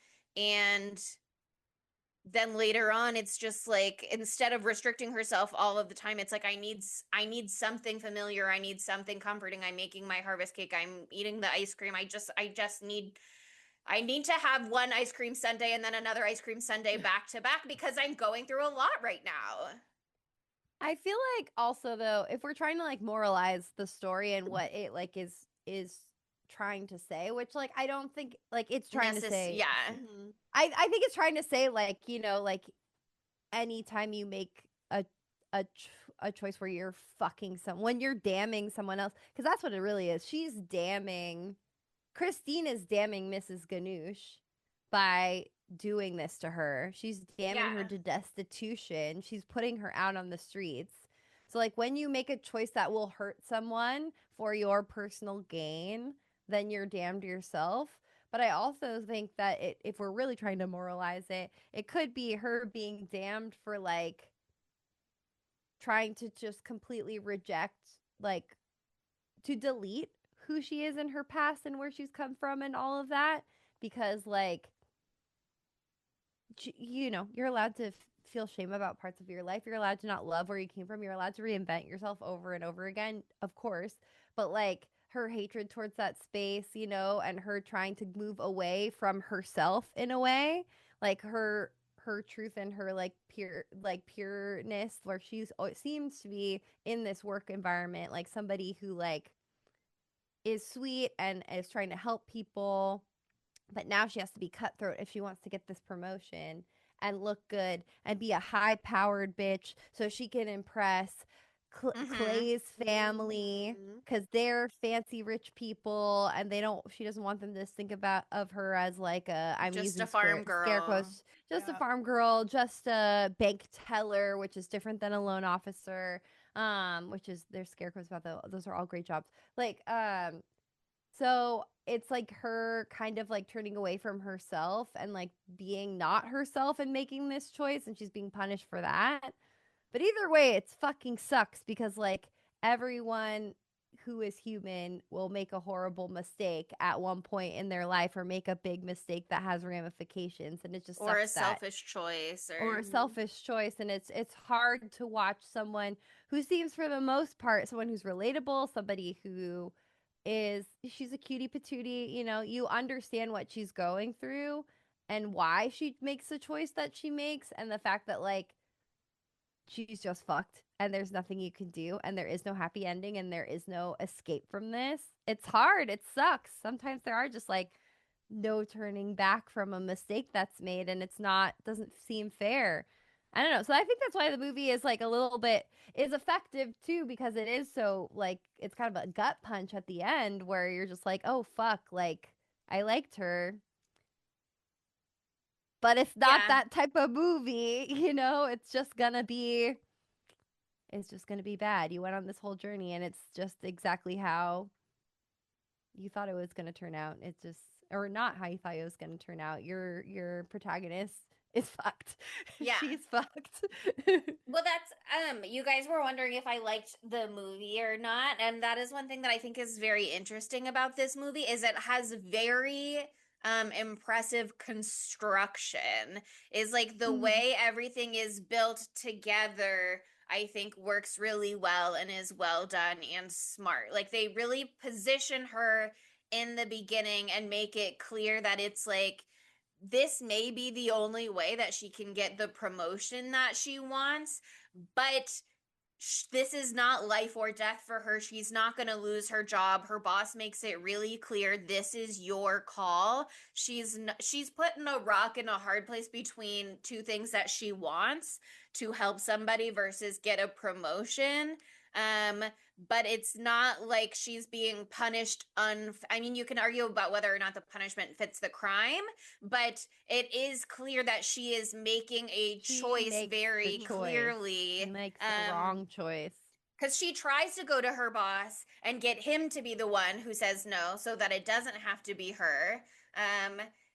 then later on, it's just like, instead of restricting herself all of the time, it's like, I need something familiar, I need something comforting. I'm making my harvest cake, I'm eating the ice cream. I need to have one ice cream sundae and then another ice cream sundae back to back because I'm going through a lot right now. I feel like also though, if we're trying to like moralize the story and what it like is trying to say, which like I don't think like it's trying to say. Yeah. I think it's trying to say like, you know, like anytime you make a choice where you're fucking when you're damning someone else, because that's what it really is. She's damning Christine is damning Mrs. Ganoush by doing this to her. She's damning her Yeah. to destitution. She's putting her out on the streets. So, like, when you make a choice that will hurt someone for your personal gain, then you're damned yourself. But I also think that if we're really trying to moralize it, it could be her being damned for, like, trying to just completely reject, like, to delete who she is in her past and where she's come from and all of that, because like you know, you're allowed to feel shame about parts of your life, you're allowed to not love where you came from, you're allowed to reinvent yourself over and over again, of course, but like her hatred towards that space, you know, and her trying to move away from herself in a way, like her truth and her like pureness, where she's seems to be in this work environment like somebody who like is sweet and is trying to help people, but now she has to be cutthroat if she wants to get this promotion and look good and be a high powered bitch so she can impress Clay's family because they're fancy rich people and she doesn't want them to think of her as like I'm just using a farm girl. scare quotes, just a farm girl, just a bank teller, which is different than a loan officer, which is there's scare quotes about those are all great jobs, like so it's like her kind of like turning away from herself and like being not herself and making this choice, and she's being punished for that. But either way, it's fucking sucks because like everyone who is human will make a horrible mistake at one point in their life or make a big mistake that has ramifications, and it just or a sucks that selfish choice or a selfish choice, and it's hard to watch someone who seems for the most part someone who's relatable, somebody who she's a cutie patootie, you know, you understand what she's going through and why she makes the choice that she makes, and the fact that like she's just fucked and there's nothing you can do and there is no happy ending and there is no escape from this. It's hard, it sucks. Sometimes there are just like no turning back from a mistake that's made, and it's not doesn't seem fair. I don't know. So I think that's why the movie is like a little bit is effective too, because it is so like it's kind of a gut punch at the end where you're just like, "Oh fuck, like I liked her." But it's not that type of movie, you know? It's just going to be bad. You went on this whole journey and it's just exactly how you thought it was going to turn out. It's just or not how you thought it was going to turn out. Your protagonist is fucked. Yeah. She's fucked. Well, that's you guys were wondering if I liked the movie or not, and that is one thing that I think is very interesting about this movie is it has very impressive construction. Is like the way everything is built together, I think works really well and is well done and smart. Like they really position her in the beginning and make it clear that it's like this may be the only way that she can get the promotion that she wants, but this is not life or death for her. She's not going to lose her job. Her boss makes it really clear this is your call. She's putting a rock in a hard place between two things that she wants, to help somebody versus get a promotion. But it's not like she's being punished. I mean, you can argue about whether or not the punishment fits the crime, but it is clear that she is making a choice very clearly. She makes the wrong choice. Because she tries to go to her boss and get him to be the one who says no, so that it doesn't have to be her.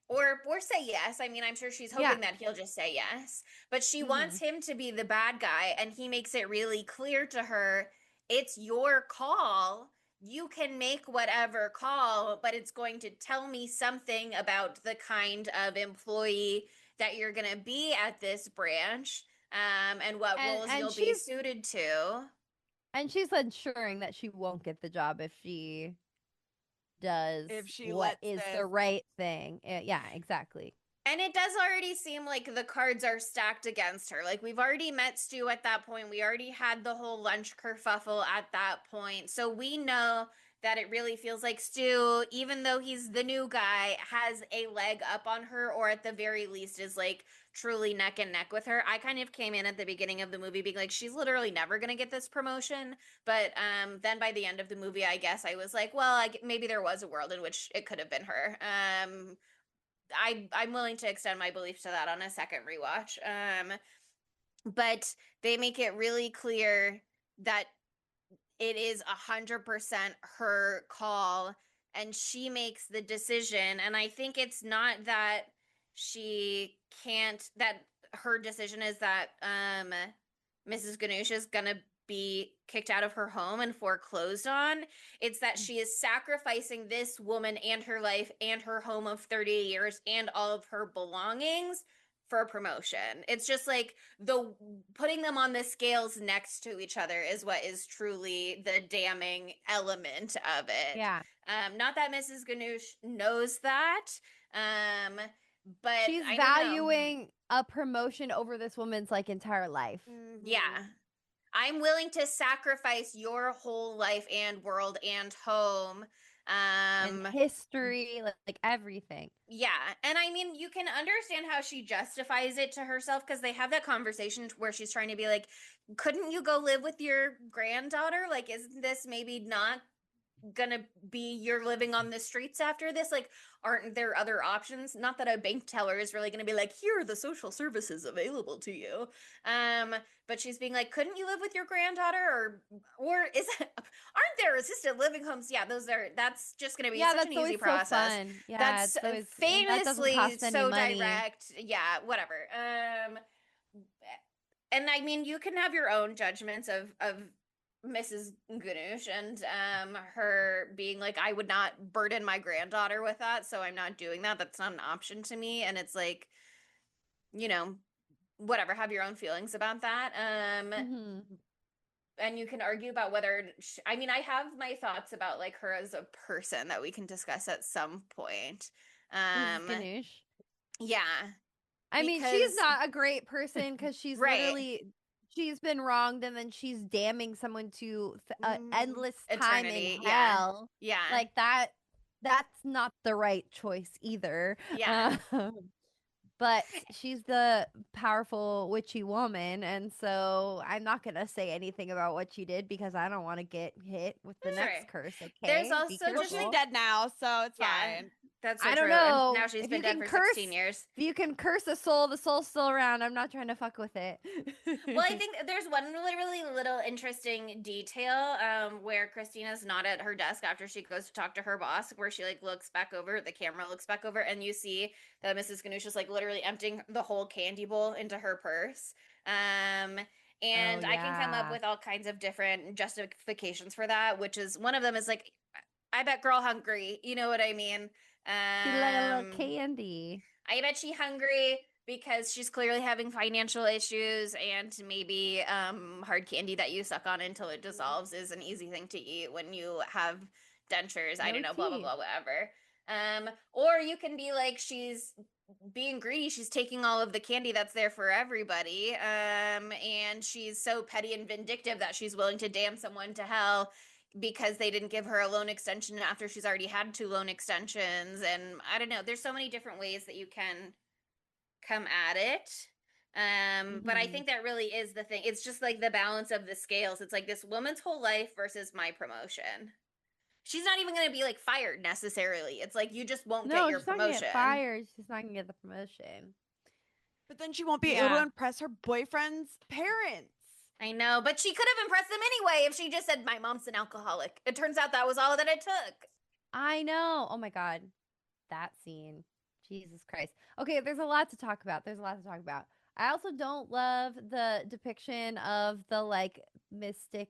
Or say yes. I mean, I'm sure she's hoping that he'll just say yes. But she wants him to be the bad guy, and he makes it really clear to her, it's your call. You can make whatever call, but it's going to tell me something about the kind of employee that you're going to be at this branch, and what roles you'll be suited to. And she's ensuring that she won't get the job if she does what is the right thing. Yeah, exactly. And it does already seem like the cards are stacked against her. Like, we've already met Stu at that point. We already had the whole lunch kerfuffle at that point. So we know that it really feels like Stu, even though he's the new guy, has a leg up on her, or at the very least is like truly neck and neck with her. I kind of came in at the beginning of the movie being like, she's literally never going to get this promotion. But then by the end of the movie, I guess I was like, well, maybe there was a world in which it could have been her. I'm willing to extend my belief to that on a second rewatch. But they make it really clear that it is 100% her call, and she makes the decision. And I think it's not that that her decision is that Mrs. Ganush is gonna be kicked out of her home and foreclosed on. It's that she is sacrificing this woman and her life and her home of 30 years and all of her belongings for a promotion. It's just like putting them on the scales next to each other is what is truly the damning element of it. Yeah. Not that Mrs. Ganush knows that, but she's valuing a promotion over this woman's like entire life. Mm-hmm. Yeah. I'm willing to sacrifice your whole life and world and home. And history, like everything. Yeah. And I mean, you can understand how she justifies it to herself, because they have that conversation where she's trying to be like, couldn't you go live with your granddaughter? Like, isn't this maybe not gonna be you're living on the streets after this? Like, aren't there other options? Not that a bank teller is really gonna be like, here are the social services available to you. But she's being like, couldn't you live with your granddaughter? Or aren't there assisted living homes? Yeah, that's just gonna be such an easy process. So fun. Yeah, that's famously so money. direct. Yeah, whatever. And I mean, you can have your own judgments of Mrs. Ganush and her being like, I would not burden my granddaughter with that, so I'm not doing that. That's not an option to me. And it's like, whatever, have your own feelings about that. And you can argue about whether I have my thoughts about like her as a person that we can discuss at some point. Ganush. Yeah. I mean, she's not a great person because she's literally she's been wronged, and then she's damning someone to endless time in hell. Yeah. Like that's not the right choice either. Yeah. But she's the powerful witchy woman, and so I'm not gonna say anything about what she did because I don't want to get hit with the next curse. Okay, there's also she's dead now, so it's fine. That's so I don't true. know. Now she's been dead for 16 years. If you can curse a soul, the soul's still around. I'm not trying to fuck with it. Well, I think there's one really little interesting detail where Christina's not at her desk after she goes to talk to her boss, where she like looks back over, the camera looks back over, and you see that Mrs. Ganush is like literally emptying the whole candy bowl into her purse. And I can come up with all kinds of different justifications for that, which is one of them is like, I bet girl hungry. You know what I mean? She let a little candy. I bet she hungry because she's clearly having financial issues, and maybe hard candy that you suck on until it dissolves is an easy thing to eat when you have dentures. I don't know, blah, blah, blah, whatever. Or you can be like, she's being greedy, she's taking all of the candy that's there for everybody. And she's so petty and vindictive that she's willing to damn someone to hell because they didn't give her a loan extension after she's already had 2 loan extensions. And I don't know, there's so many different ways that you can come at it. But I think that really is the thing. It's just like the balance of the scales. It's like this woman's whole life versus my promotion. She's not even going to be like fired necessarily. It's like you just won't get your she's not promotion. gonna get fired. She's not gonna get the promotion. But then she won't be able to impress her boyfriend's parents. I know, but she could have impressed them anyway if she just said, my mom's an alcoholic. It turns out that was all that it took. I know. Oh my God. That scene. Jesus Christ. Okay, there's a lot to talk about. I also don't love the depiction of the like mystic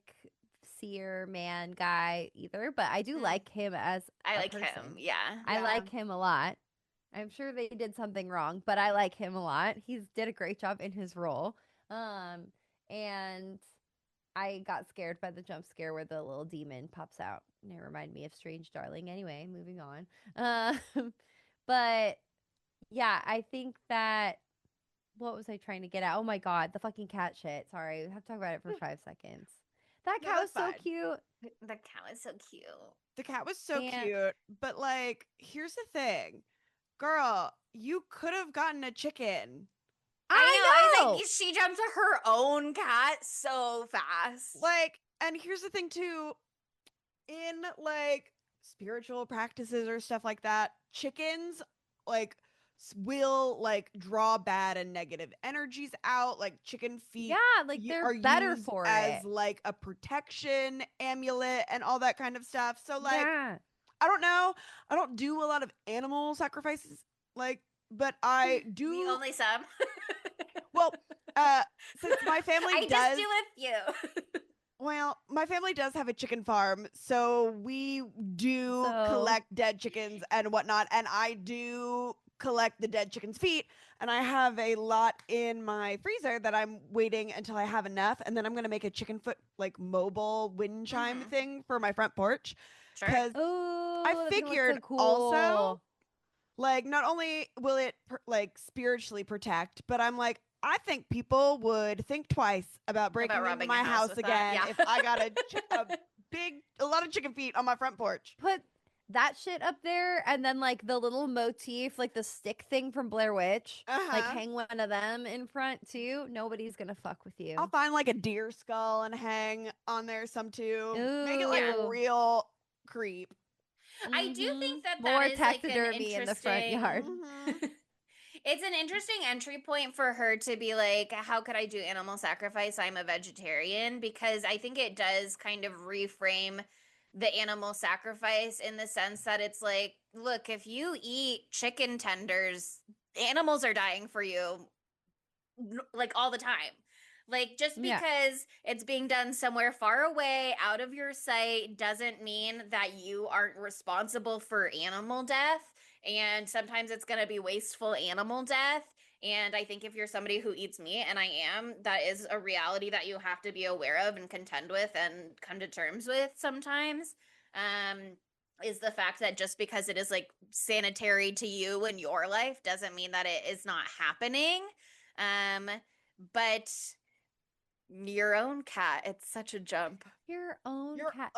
seer man guy either, but I do like him as I a like person. him. Yeah. I like him a lot. I'm sure they did something wrong, but I like him a lot. He's did a great job in his role. And I got scared by the jump scare where the little demon pops out. And it reminded me of Strange Darling. Anyway, moving on. But yeah, I think that what was I trying to get at? Oh my God, the fucking cat shit. Sorry, we have to talk about it for 5 seconds. That cat was so cute. The cat was so cute. The cat was so cute, but like, here's the thing, girl, you could have gotten a chicken. I know. I was like, she jumped to her own cat so fast. Like, and here's the thing too, in like spiritual practices or stuff like that, chickens like will like draw bad and negative energies out. Like chicken feet, like they're better for as it, like a protection amulet and all that kind of stuff. So like, yeah. I don't know. I don't do a lot of animal sacrifices, like, but I do only some. Well, since my family I just do a few. Well, my family does have a chicken farm, so we do collect dead chickens and whatnot, and I do collect the dead chicken's feet, and I have a lot in my freezer that I'm waiting until I have enough, and then I'm gonna make a chicken foot like mobile wind chime thing for my front porch. Because I figured also, like, not only will it like spiritually protect, but I'm like, I think people would think twice about breaking into my house again if I got a lot of chicken feet on my front porch. Put that shit up there, and then like the little motif, like the stick thing from Blair Witch, like hang one of them in front too. Nobody's gonna fuck with you. I'll find like a deer skull and hang on there some too. Make it like Ooh. a real creep. I do think that more is like an taxidermy in the front yard. It's an interesting entry point for her to be like, how could I do animal sacrifice? I'm a vegetarian, because I think it does kind of reframe the animal sacrifice in the sense that it's like, look, if you eat chicken tenders, animals are dying for you like all the time. Like, just because it's being done somewhere far away out of your sight doesn't mean that you aren't responsible for animal death. And sometimes it's going to be wasteful animal death. And I think if you're somebody who eats meat, and I am, that is a reality that you have to be aware of and contend with and come to terms with sometimes. Is the fact that just because it is like sanitary to you in your life doesn't mean that it is not happening. But your own cat, it's such a jump. Your own cat.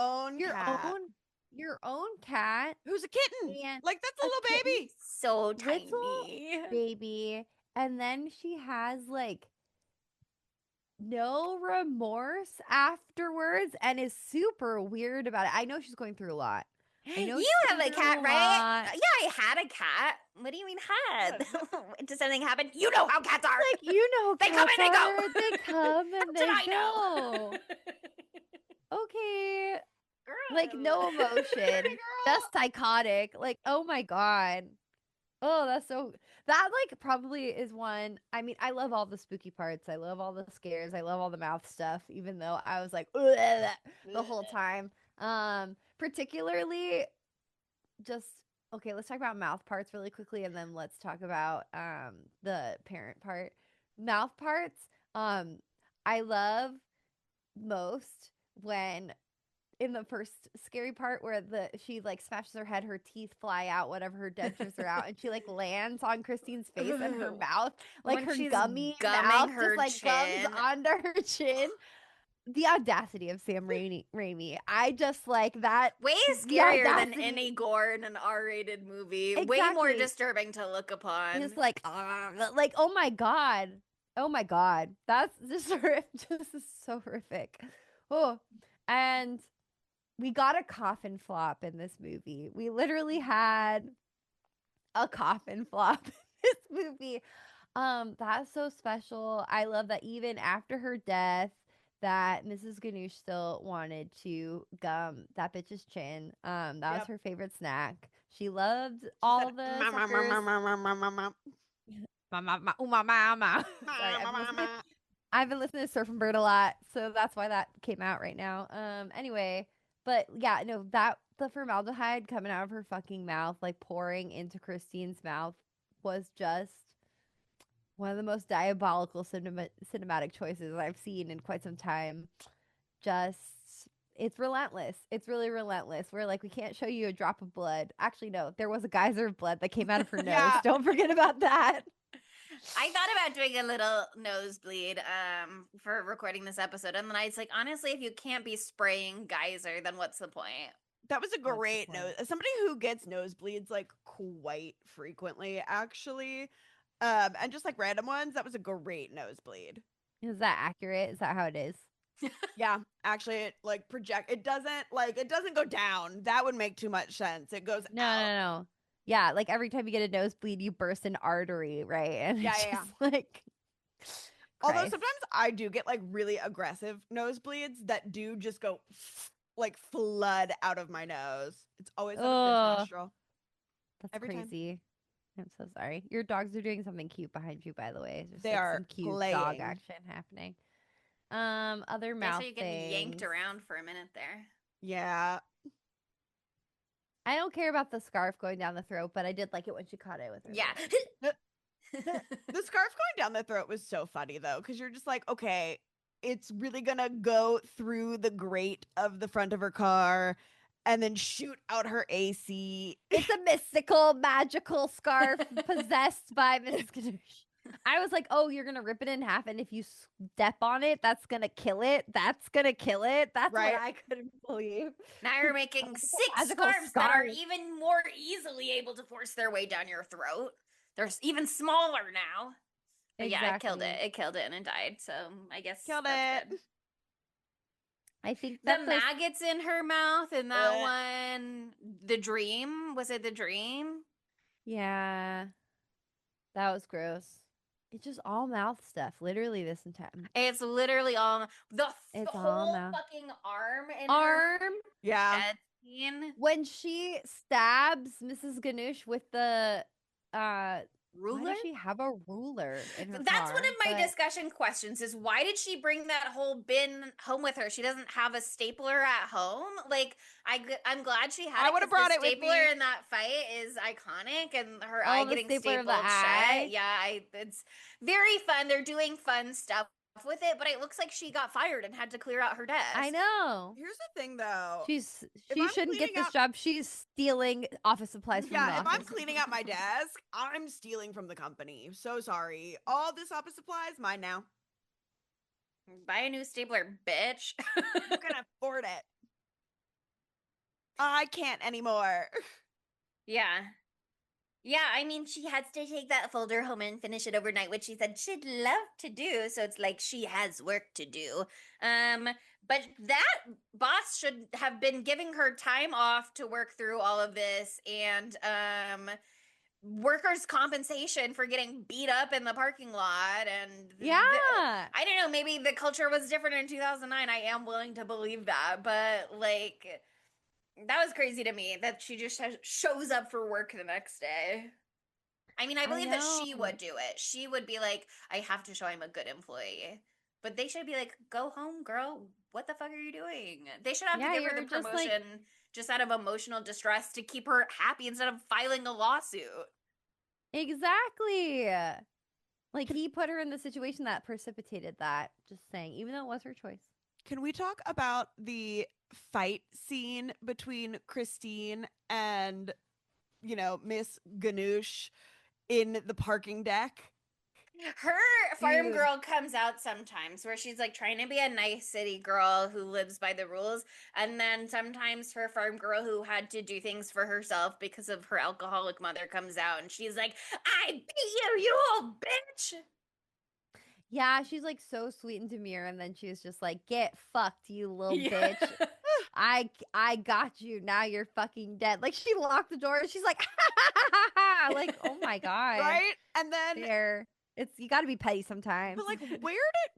Your own cat. Who's a kitten. Like, that's a little baby. So tiny. Little baby. And then she has like no remorse afterwards and is super weird about it. I know she's going through a lot. I know you have a cat, right? Yeah, I had a cat. What do you mean had? Does something happen? You know how cats are. Like, you know, they come and they go. They come and they go. Know? Okay. Like, no emotion. Just psychotic. Like, oh my God. Oh, that like probably is one. I mean, I love all the spooky parts. I love all the scares. I love all the mouth stuff, even though I was like the whole time. Particularly just okay, let's talk about mouth parts really quickly, and then let's talk about the parent part. Mouth parts, I love most when in the first scary part where she like smashes her head, her teeth fly out, whatever, her dentures are out, and she like lands on Christine's face and her mouth, like When her she's gummy gumming mouth her just like gums chin. onto her chin. The audacity of Sam Raimi. I just like that. Way scarier than any gore in an R-rated movie. Way more Exactly. disturbing to look upon. It's like oh my god. Oh my god. That's just just is so horrific. Oh, and we got a coffin flop in this movie. We literally had a coffin flop in this movie. That's so special. I love that even after her death, that Mrs. Ganoush still wanted to gum that bitch's chin. That was her favorite snack. She loved all the suckers. Sorry, I've been listening to Surf and Bird a lot, so that's why that came out right now. Anyway, but yeah, no, that the formaldehyde coming out of her fucking mouth, like pouring into Christine's mouth, was just one of the most diabolical cinematic choices I've seen in quite some time. Just, it's relentless. It's really relentless. We're like, we can't show you a drop of blood. Actually, no, there was a geyser of blood that came out of her nose. Don't forget about that. I thought about doing a little nosebleed for recording this episode, and then I was like, honestly, if you can't be spraying geyser, then what's the point? That was a great nose. As somebody who gets nosebleeds like quite frequently, actually, and just like random ones, that was a great nosebleed. Is that accurate? Is that how it is? Yeah, actually, it like it doesn't go down. That would make too much sense. It goes out. No. Yeah, like every time you get a nosebleed, you burst an artery, right? And it's just like. Although sometimes I do get like really aggressive nosebleeds that do just go like flood out of my nose. It's always out of this nostril. That's every crazy. Time. I'm so sorry. Your dogs are doing something cute behind you, by the way. There's they like are some cute playing. dog action happening. Other mouth so you're getting yanked around for a minute there. Yeah. I don't care about the scarf going down the throat, but I did like it when she caught it with her. Yeah. The scarf going down the throat was so funny though, because you're just like, okay, it's really gonna go through the grate of the front of her car and then shoot out her AC. It's a mystical, magical scarf possessed by Mrs. Ganoush. I was like, oh, you're gonna rip it in half, and if you step on it, that's gonna kill it. That's gonna kill it. That's what I couldn't believe. Now you're making 6 scarves that are even more easily able to force their way down your throat. They're even smaller now. But yeah, it killed it. It killed it and it died. So I guess killed it. Good. I think the maggots in her mouth in that one. The dream, was it the dream? Yeah, that was gross. It's just all mouth stuff, literally this entire. It's literally all the whole fucking arm in her. Yeah. When she stabs Mrs. Ganoush with the ruler? Why does she have a ruler in her That's car? one of my discussion questions is why did she bring that whole bin home with her? She doesn't have a stapler at home? Like, I'm glad she had I would have brought it with me. The stapler in that fight is iconic, and her eye getting stapled shut. Yeah, it's very fun. They're doing fun stuff with it, but it looks like she got fired and had to clear out her desk. I know. Here's the thing, though. She shouldn't get this job. She's stealing office supplies from the office. If I'm cleaning out my desk, I'm stealing from the company. So sorry. All this office supplies, mine now. Buy a new stapler, bitch. You can afford it. I can't anymore. Yeah. Yeah, I mean, she has to take that folder home and finish it overnight, which she said she'd love to do. So it's like she has work to do. But that boss should have been giving her time off to work through all of this and workers' compensation for getting beat up in the parking lot. And I don't know, maybe the culture was different in 2009. I am willing to believe that. But like, that was crazy to me that she just shows up for work the next day. I mean, I believe that she would do it. She would be like, I have to show I'm a good employee. But they should be like, go home, girl. What the fuck are you doing? They should have to give her the promotion just out of emotional distress to keep her happy instead of filing a lawsuit. Exactly. Like, he put her in the situation that precipitated that. Just saying, even though it was her choice. Can we talk about the fight scene between Christine and, Miss Ganoush in the parking deck? Her farm Dude. girl comes out sometimes where she's like trying to be a nice city girl who lives by the rules. And then sometimes her farm girl who had to do things for herself because of her alcoholic mother comes out and she's like, I beat you, you old bitch. Yeah, she's like so sweet and demure, and then she's just like, "Get fucked, you little Yeah. bitch! I got you. Now you're fucking dead." Like she locked the door. And she's like, like, oh my god, Right? And then, fair. It's you got to be petty sometimes. but like,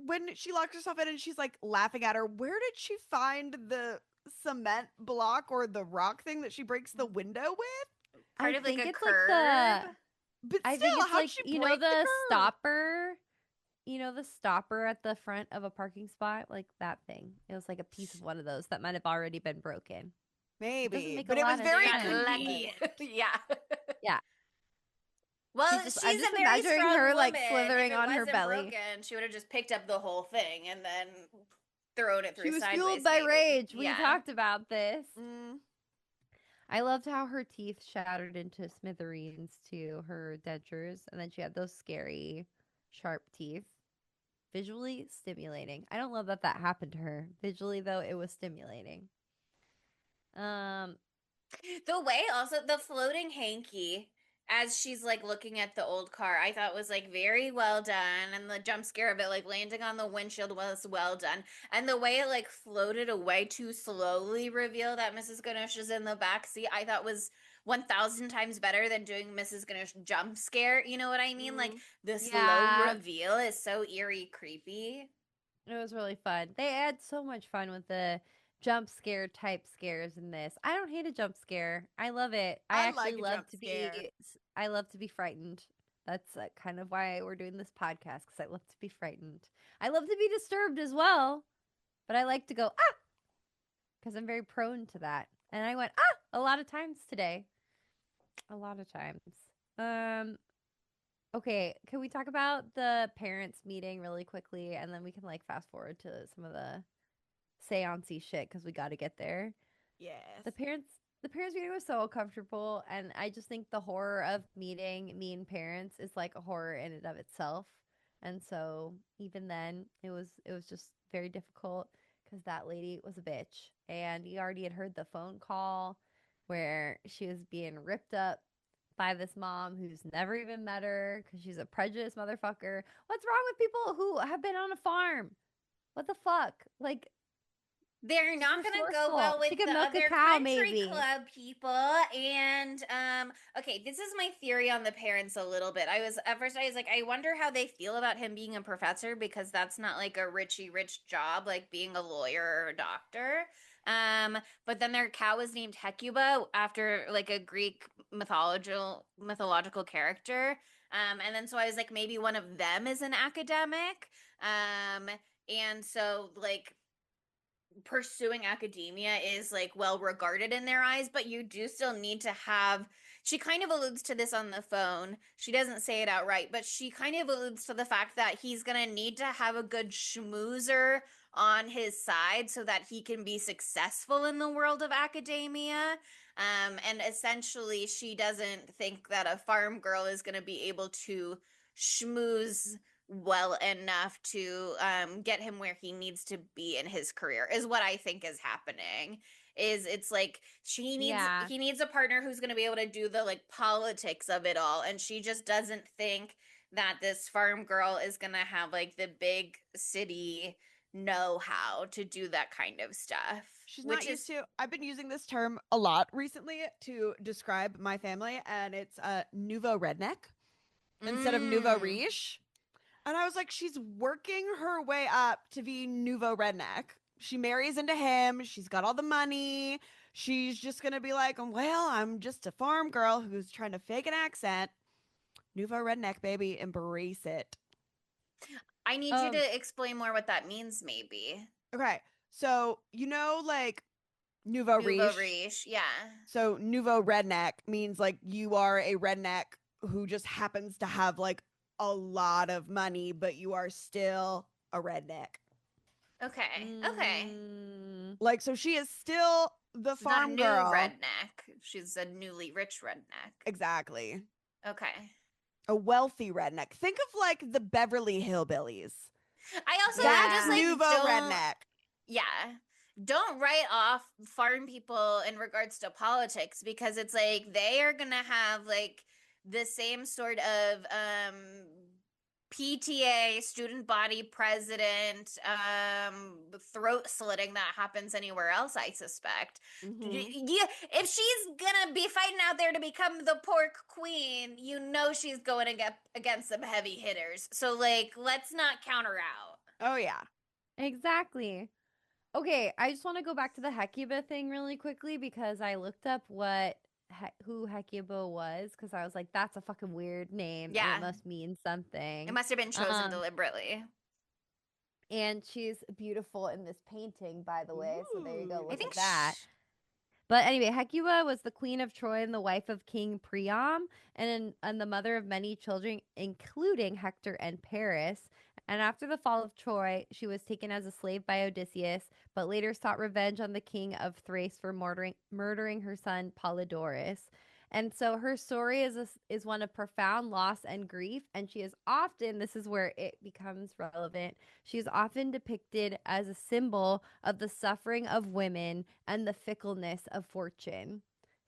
when she locks herself in and she's like laughing at her, where did she find the cement block or the rock thing that she breaks the window with? Part I of like think a it's curb. like But I still, think it's how'd like she you know break the the curb? stopper. You know the stopper at the front of a parking spot, like that thing. It was like a piece of one of those that might have already been broken. Maybe, make but a it was lot of very Got sense. lucky. convenient. Yeah. Yeah. Well, I'm she's just a very imagining strong her like woman. slithering If it on her wasn't belly. broken, she would have just picked up the whole thing and then thrown it She through was sideways. fueled by Maybe. rage. We Yeah. talked about this. Mm. I loved how her teeth shattered into smithereens to her dentures, and then she had those scary, sharp teeth. Visually stimulating. I don't love that that happened to her. Visually, though, it was stimulating. Um, The way also the floating hanky as she's like looking at the old car, I thought was like very well done, and the jump scare of it like landing on the windshield was well done, and the way it like floated away to slowly reveal that Mrs. Ganesh is in the back seat, I thought was 1,000 times better than doing Mrs. Ganesh jump scare. You know what I mean? Like the slow Yeah. reveal is so eerie, creepy. It was really fun. They had so much fun with the jump scare type scares in this. I don't hate a jump scare. I love it. I actually like a love jump to scare. be I love to be frightened. That's kind of why we're doing this podcast cuz I love to be frightened. I love to be disturbed as well, but I like to go ah cuz I'm very prone to that. And I went ah a lot of times today. A lot of times. Um Okay, can we talk about the parents meeting really quickly and then we can like fast forward to some of the seancey shit because we got to get there. Yes. The parents the parents meeting was so uncomfortable, and I just think the horror of meeting mean parents is like a horror in and of itself. And so even then it was just very difficult because that lady was a bitch, and you already had heard the phone call where she was being ripped up by this mom who's never even met her because she's a prejudiced motherfucker. What's wrong with people who have been on a farm? What the fuck? Like, They're she's not gonna go resourceful. well with She could the milk a other cow, country maybe. club people. And okay, this is my theory on the parents a little bit. At first I was like, I wonder how they feel about him being a professor because that's not like a rich job like being a lawyer or a doctor. But then their cow was named Hecuba after like a Greek mythological character. And then so I was like, maybe one of them is an academic. And so like pursuing academia is like well regarded in their eyes, but you do still need to have, she kind of alludes to this on the phone. She doesn't say it outright, but she kind of alludes to the fact that he's going to need to have a good schmoozer on his side so that he can be successful in the world of academia. And essentially, she doesn't think that a farm girl is going to be able to schmooze well enough to get him where he needs to be in his career is what I think is happening. Is it's like Yeah. he needs a partner who's going to be able to do the like politics of it all, and she just doesn't think that this farm girl is going to have like the big city know-how to do that kind of stuff. She's not used to. I've been using this term a lot recently to describe my family, and it's nouveau redneck instead of nouveau riche. And I was like, she's working her way up to be nouveau redneck. She marries into him. She's got all the money. She's just going to be like, well, I'm just a farm girl who's trying to fake an accent. Nouveau redneck, baby. Embrace it. I need you to explain more what that means, maybe. Okay. So, like nouveau riche. Riche, yeah. So, nouveau redneck means like you are a redneck who just happens to have like a lot of money, but you are still a redneck. Okay. Okay. Like, so she is still the She's not a farm new girl. redneck. She's a newly rich redneck. Exactly. Okay. A wealthy redneck. Think of like the Beverly Hillbillies. I also That's just like nouveau don't redneck. yeah. Don't write off farm people in regards to politics because it's like they are gonna have like the same sort of PTA, student body president, throat slitting that happens anywhere else, I suspect. Yeah, if she's gonna be fighting out there to become the pork queen, you know she's going against some heavy hitters. So like, let's not counter out. Oh yeah. Exactly. Okay, I just want to go back to the Hecuba thing really quickly because I looked up who Hecuba was because I was like, that's a fucking weird name and it Yeah. must mean It something. must have been chosen deliberately. And she's beautiful in this painting, by the way. So there you go. Ooh. I Look think at that. But anyway, Hecuba was the queen of Troy and the wife of King Priam, and the mother of many children, including Hector and Paris. And after the fall of Troy, she was taken as a slave by Odysseus, but later sought revenge on the king of Thrace for murdering her son Polydorus. And so her story is one of profound loss and grief, and she is often, this is where it becomes relevant, she is often depicted as a symbol of the suffering of women and the fickleness of fortune.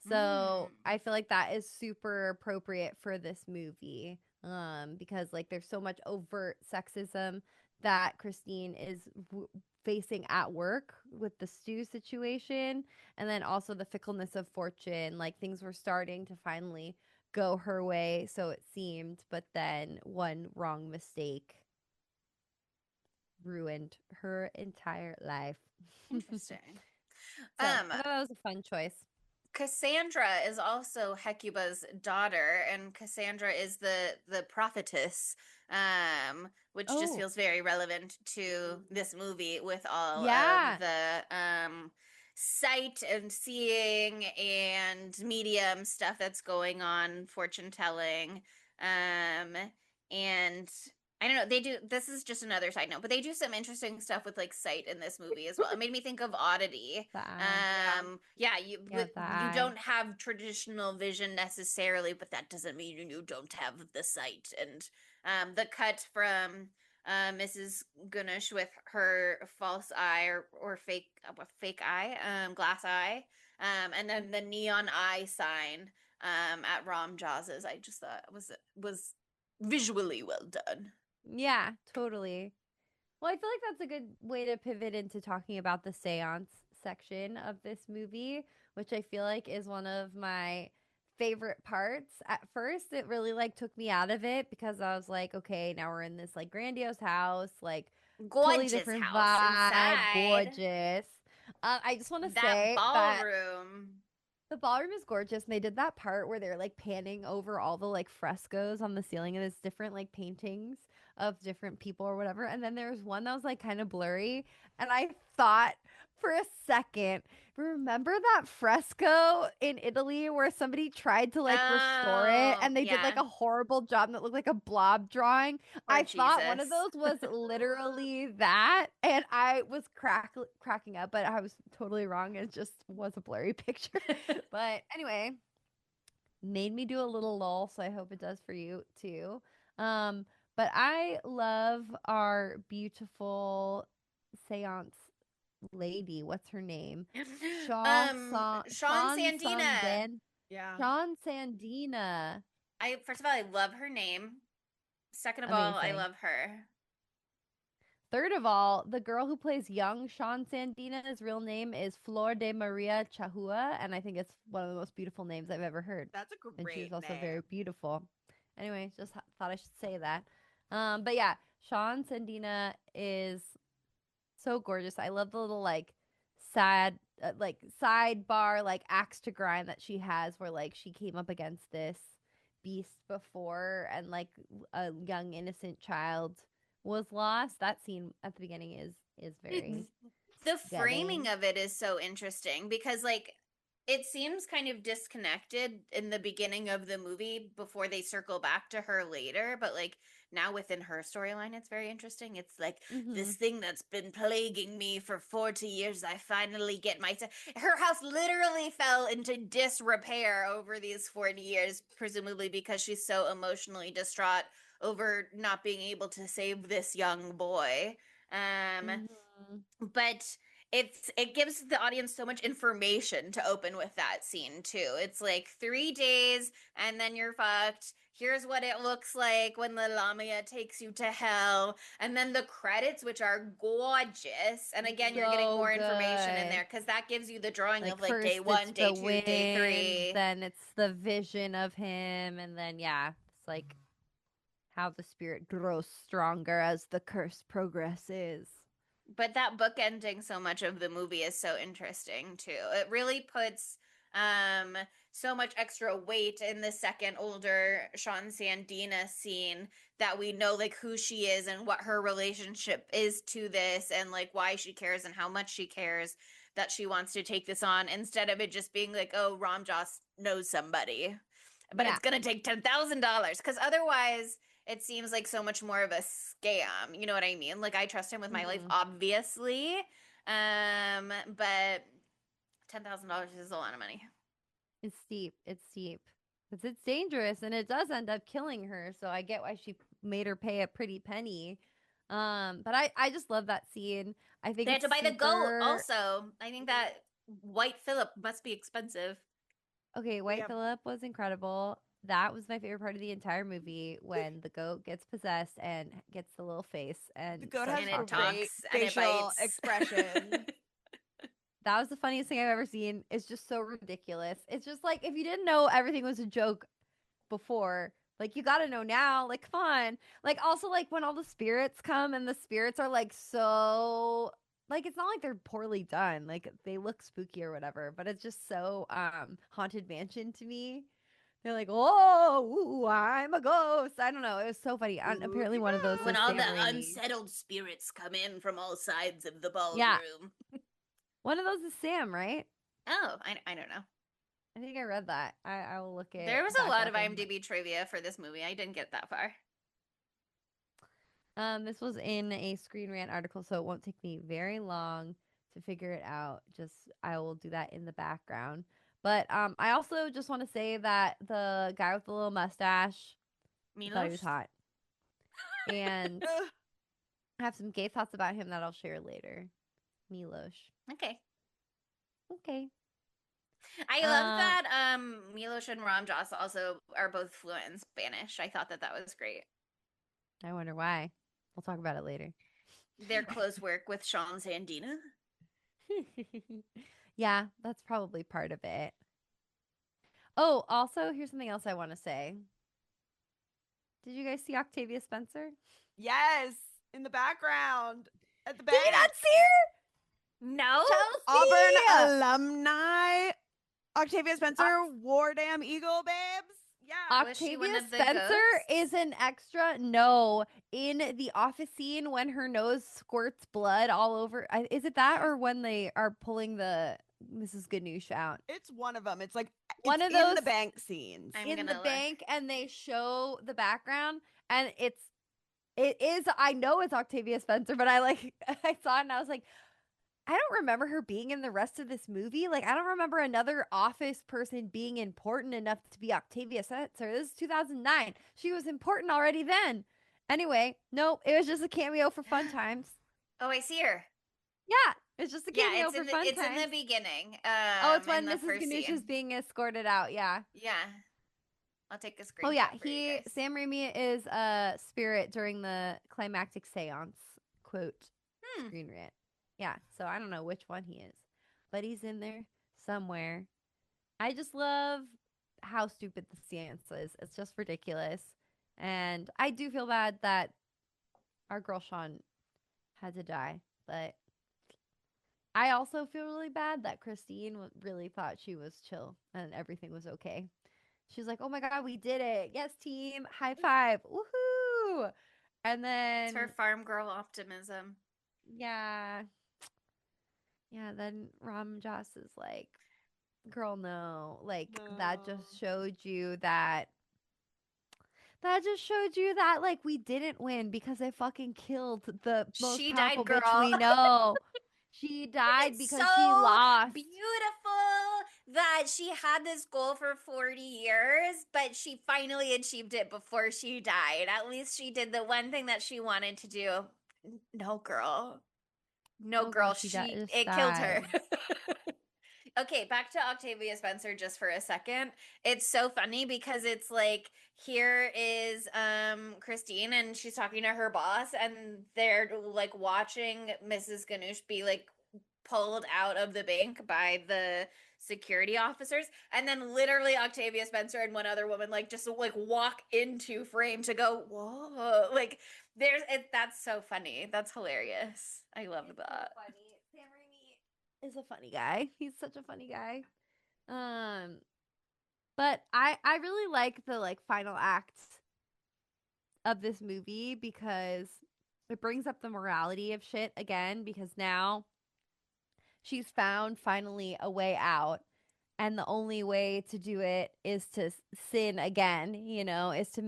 So I feel like that is super appropriate for this movie, because like there's so much overt sexism that Christine is facing at work with the stew situation, and then also the fickleness of fortune. Like things were starting to finally go her way, so it seemed, but then one wrong mistake ruined her entire life. Interesting. So I thought that was a fun choice. Cassandra is also Hecuba's daughter, and Cassandra is the prophetess, which just feels very relevant to this movie with all Yeah. of the sight and seeing and medium stuff that's going on, fortune telling, and I don't know. They do. This is just another side note, but they do some interesting stuff with like sight in this movie as well. It made me think of Oddity. The eye. Yeah, Yeah, the you eye. don't have traditional vision necessarily, but that doesn't mean you don't have the sight. And the cut from Mrs. Gunush with her false eye or fake eye, glass eye, and then the neon eye sign at Ram Jazz's, I just thought was visually well done. Yeah, totally. Well, I feel like that's a good way to pivot into talking about the seance section of this movie, which I feel like is one of my favorite parts. At first, it really like took me out of it because I was like, okay, now we're in this like grandiose house, like totally Gorgeous different house vibe, inside. gorgeous. I just want to That say that ballroom. the ballroom is gorgeous. And they did that part where they're like panning over all the like frescoes on the ceiling and it's different like paintings of different people or whatever. And then there's one that was like kind of blurry. And I thought for a second, remember that fresco in Italy where somebody tried to like restore it and they did like Yeah. a horrible job that looked like a blob drawing? Poor I thought one of Jesus. those was literally that. And I was cracking up, but I was totally wrong. It just was a blurry picture. But anyway, made me do a little lull, so I hope it does for you too. But I love our beautiful seance lady. What's her name? Sean Sandina. Yeah. Sean Sandina. First of all, I love her name. Second of all, I Amazing. love her. Third of all, the girl who plays young Sean Sandina's real name is Flor de Maria Chahua, and I think it's one of the most beautiful names I've ever heard. That's a And she's great also name. very beautiful. Anyway, just thought I should say that. But yeah, Sean Sandina is so gorgeous. I love the little like sad, like sidebar, like axe to grind that she has, where like she came up against this beast before, and like a young innocent child was lost. That scene at the beginning is very The framing gutting. of it is so interesting because like it seems kind of disconnected in the beginning of the movie before they circle back to her later, but like now within her storyline it's very interesting. It's like this thing that's been plaguing me for 40 years, I finally get my her house literally fell into disrepair over these 40 years, presumably because she's so emotionally distraught over not being able to save this young boy. But it gives the audience so much information to open with that scene too. It's like 3 days and then you're fucked. Here's what it looks like when the Lamia takes you to hell. And then the credits, which are gorgeous. And again, you're getting So more information in good. there because that gives you the drawing of like First day it's one, day the two, day wind, 3. then it's the vision of him, and then it's like how the spirit grows stronger as the curse progresses. But that book ending so much of the movie is so interesting too. It really puts so much extra weight in the second older Sean Sandina scene that we know like who she is and what her relationship is to this and like why she cares and how much she cares that she wants to take this on instead of it just being like, oh, Ram Joss knows somebody. But Yeah. it's gonna take $10,000 because otherwise it seems like so much more of a scam. You know what I mean? Like I trust him with my life, obviously. But $10,000 is a lot of money. It's steep. It's steep. Because it's dangerous and it does end up killing her. So I get why she made her pay a pretty penny. But I just love that scene. I think They had it's to buy the goat super... also. I think that White Phillip must be expensive. Okay, White Yeah. Phillip was incredible. That was my favorite part of the entire movie when the goat gets possessed and gets the little face and The goat starts has And it talking. great talks and it facial bites. expression. That was the funniest thing I've ever seen. It's just so ridiculous. It's just like if you didn't know everything was a joke before, like you got to know now. Like come on. Like also like when all the spirits come and the spirits are like so like it's not like they're poorly done. Like they look spooky or whatever, but it's just so haunted mansion to me. They're like, "Oh, ooh, I'm a ghost." I don't know. It was so funny. And apparently one of those When is all Sam the Raimi. unsettled spirits come in from all sides of the Yeah. ballroom. One of those is Sam, right? Oh, I don't know. I think I read that. I will look There it was a back lot of up and IMDb trivia for this movie. I didn't get that far. this was in a Screen Rant article, so it won't take me very long to figure it out. Just I will do that in the background. But I also just want to say that the guy with the little mustache, I thought he was Milos? hot. And Ugh. I have some gay thoughts about him that I'll share later. Milos. Okay. Okay. I love that Milos and Ram Joss also are both fluent in Spanish. I thought that that was great. I wonder why. We'll talk about it later. Their close work with Sean Sandina. Yeah, that's probably part of it. Oh, also, here's something else I want to say. Did you guys see Octavia Spencer? Yes, in the background at the Did you bank. not see her? No? Chelsea! Auburn alumni. Octavia Spencer, War Damn Eagle babes. Yeah. Was she one Octavia of the Spencer ghosts? is an extra. No, in the office scene when her nose squirts blood all over. Is it that or when they are pulling the Mrs. Ganoush out? It's one of them. It's like One it's of in those the bank scenes. I'm in gonna the look. bank, and they show the background, and it is. I know it's Octavia Spencer, but I like I saw it and I was like, I don't remember her being in the rest of this movie. Like, I don't remember another office person being important enough to be Octavia Spencer. This is 2009. She was important already then. Anyway, no, it was just a cameo for fun times. Oh, I see her. Yeah, it's just a Yeah, cameo it's for in the fun it's in times. the beginning. Oh, it's In when the Mrs. first Ganoush is scene. being escorted out. Yeah. Yeah. I'll take a Oh yeah, screenshot for you guys. Sam Raimi is a spirit during the climactic seance. Quote Screen Rant. Yeah, so I don't know which one he is, but he's in there somewhere. I just love how stupid the seance is. It's just ridiculous. And I do feel bad that our girl Sean had to die, but I also feel really bad that Christine really thought she was chill and everything was okay. She's like, "Oh my god, we did it! Yes, team, high five, woohoo!" And It's her then, farm girl optimism. yeah, then Ram Joss is like, Girl, no. Like that No. just showed you that like we didn't win because they fucking killed the most She powerful died, bitch girl. we know. She died It's because she so lost. beautiful that she had this goal for 40 years, but she finally achieved it before she died. At least she did the one thing that she wanted to do. No, girl. No, No, girl, girl. she just It killed her. died. Okay, back to Octavia Spencer just for a second. It's so funny because it's like here is Christine and she's talking to her boss and they're like watching Mrs. Ganoush be like pulled out of the bank by the security officers, and then literally Octavia Spencer and one other woman like just like walk into frame to go, whoa, like that's so funny. That's hilarious. I love It's so that. funny. Sam Raimi is a funny guy. He's such a funny guy. Um, but I really like the like final act of this movie because it brings up the morality of shit again because now she's found finally a way out, and the only way to do it is to sin again, is to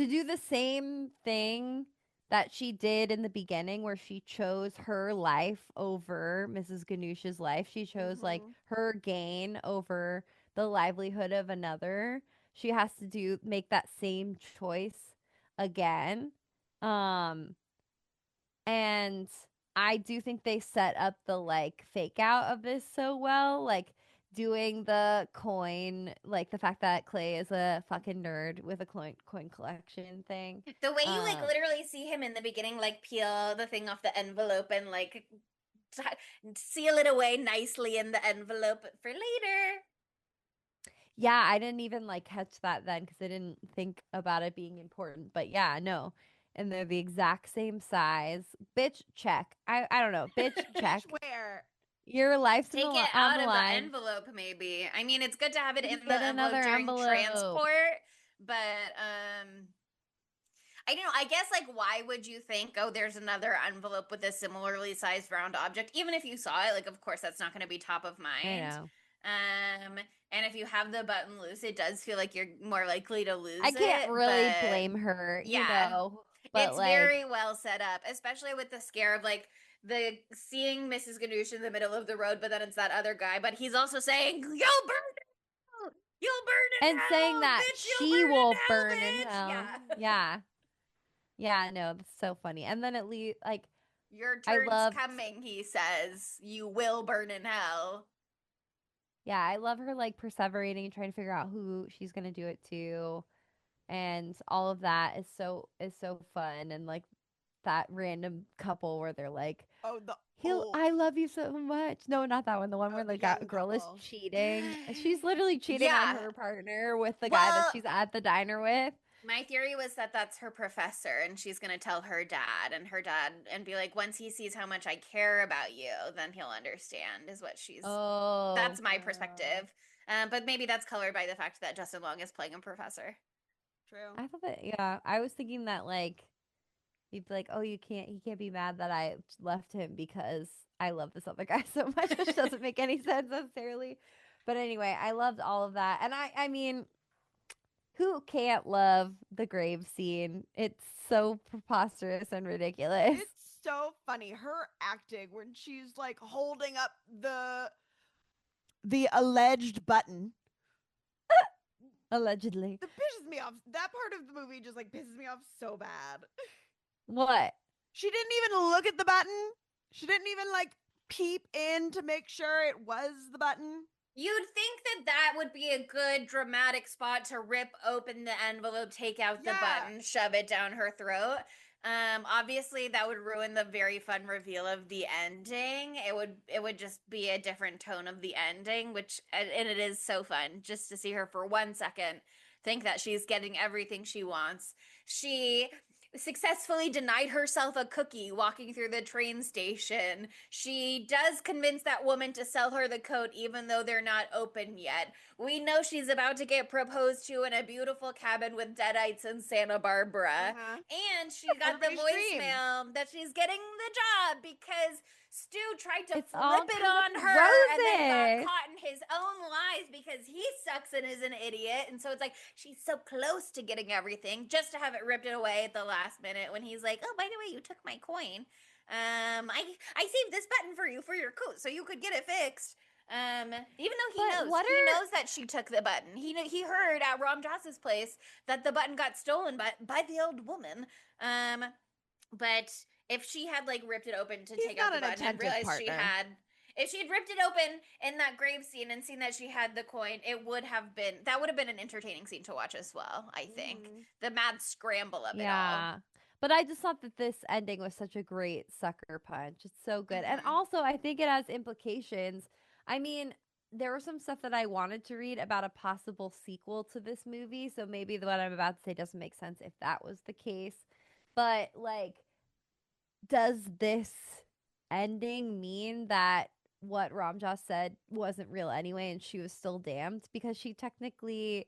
do the same thing that she did in the beginning where she chose her life over Mrs. Ganoush's life. She chose like Mhm. her gain over the livelihood of another. She has to make that same choice again. Um and I do think they set up the like fake out of this so well, like doing the coin, like the fact that Clay is a fucking nerd with a coin collection thing. The way you like Um, literally see him in the beginning, like peel the thing off the envelope and like t- seal it away nicely in the envelope for later. yeah, I didn't even like catch that then because I didn't think about it being important. But yeah, no. And they're the exact same size. Bitch, check. I don't know. Bitch, check. Bitch, where? Your life's Take it on out the of the line. envelope, maybe. I mean, it's good to have it in Get the envelope another during envelope. transport, but I don't know. I guess like why would you think, oh, there's another envelope with a similarly sized round object? Even if you saw it, like of course that's not going to be top of I mind. know. And if you have the button loose, it does feel like you're more likely to I lose can't it. really But blame her, yeah, but it's like, very well set up, especially with the scare of like the seeing Mrs. Ganoush in the middle of the road, but then it's that other guy, but he's also saying, "You'll burn in hell, you'll burn in and saying hell, that bitch, you'll she burn in will hell, burn in bitch." hell. Yeah. Yeah. Yeah, no, that's so funny. And then at least, like, Your I turn's loved, coming, he says. You will burn in hell. yeah, I love her, like, perseverating and trying to figure out who she's going to do it to. And all of that is so fun. And, like, that random couple where they're like, Oh, the old I love you so much. No, not that one. The one where the the young girl is couple. cheating. She's literally cheating on Yeah. her partner with the guy that Well, she's at the diner with. my theory was that that's her professor and she's going to tell her dad and be like, once he sees how much I care about you, then he'll understand, is what she's. Oh, That's my perspective. But maybe that's colored by the fact that Justin Long is playing a professor. True. I thought that, yeah, I was thinking that like he'd be like, oh, he can't be mad that I left him because I love this other guy so much, which doesn't make any sense necessarily. But anyway, I loved all of that, and I mean, who can't love the grave scene? It's so preposterous and ridiculous. It's so funny. Her acting when she's like holding up the alleged button. Allegedly. That pisses me off. That part of the movie just like pisses me off so bad. What? She didn't even look at the button. She didn't even like peep in to make sure it was the button. You'd think that that would be a good dramatic spot to rip open the envelope, take out the Yeah. button, shove it down her throat. Obviously that would ruin the very fun reveal of the ending. It would just be a different tone of the ending, which and it is so fun just to see her for 1 second think that she's getting everything she wants. She successfully denied herself a cookie walking through the train station. She does convince that woman to sell her the coat even though they're not open yet. We know she's about to get proposed to in a beautiful cabin with deadites in Santa Barbara. Uh-huh. And she got the Everybody's dream. voicemail that she's getting the job because Stu tried to It's all flip it 'cause on of her and then roses. got caught in his own lies because he sucks and is an idiot. And so it's like she's so close to getting everything just to have it ripped away at the last minute when he's like, oh, by the way, you took my coin. I saved this button for you for your coat so you could get it fixed. Even though he knows that she took the button. He heard at Ram Joss's place that the button got stolen by the old woman. But if she had like ripped it open to take out the button and realized if she had ripped it open in that grave scene and seen that she had the coin, that would have been an entertaining scene to watch as well, I think. The mad scramble of it all. But I just thought that this ending was such a great sucker punch. It's so good. And also, I think it has implications. I mean, there was some stuff that I wanted to read about a possible sequel to this movie. So maybe what I'm about to say doesn't make sense if that was the case. But, like, does this ending mean that what Ramjas said wasn't real anyway and she was still damned? Because she technically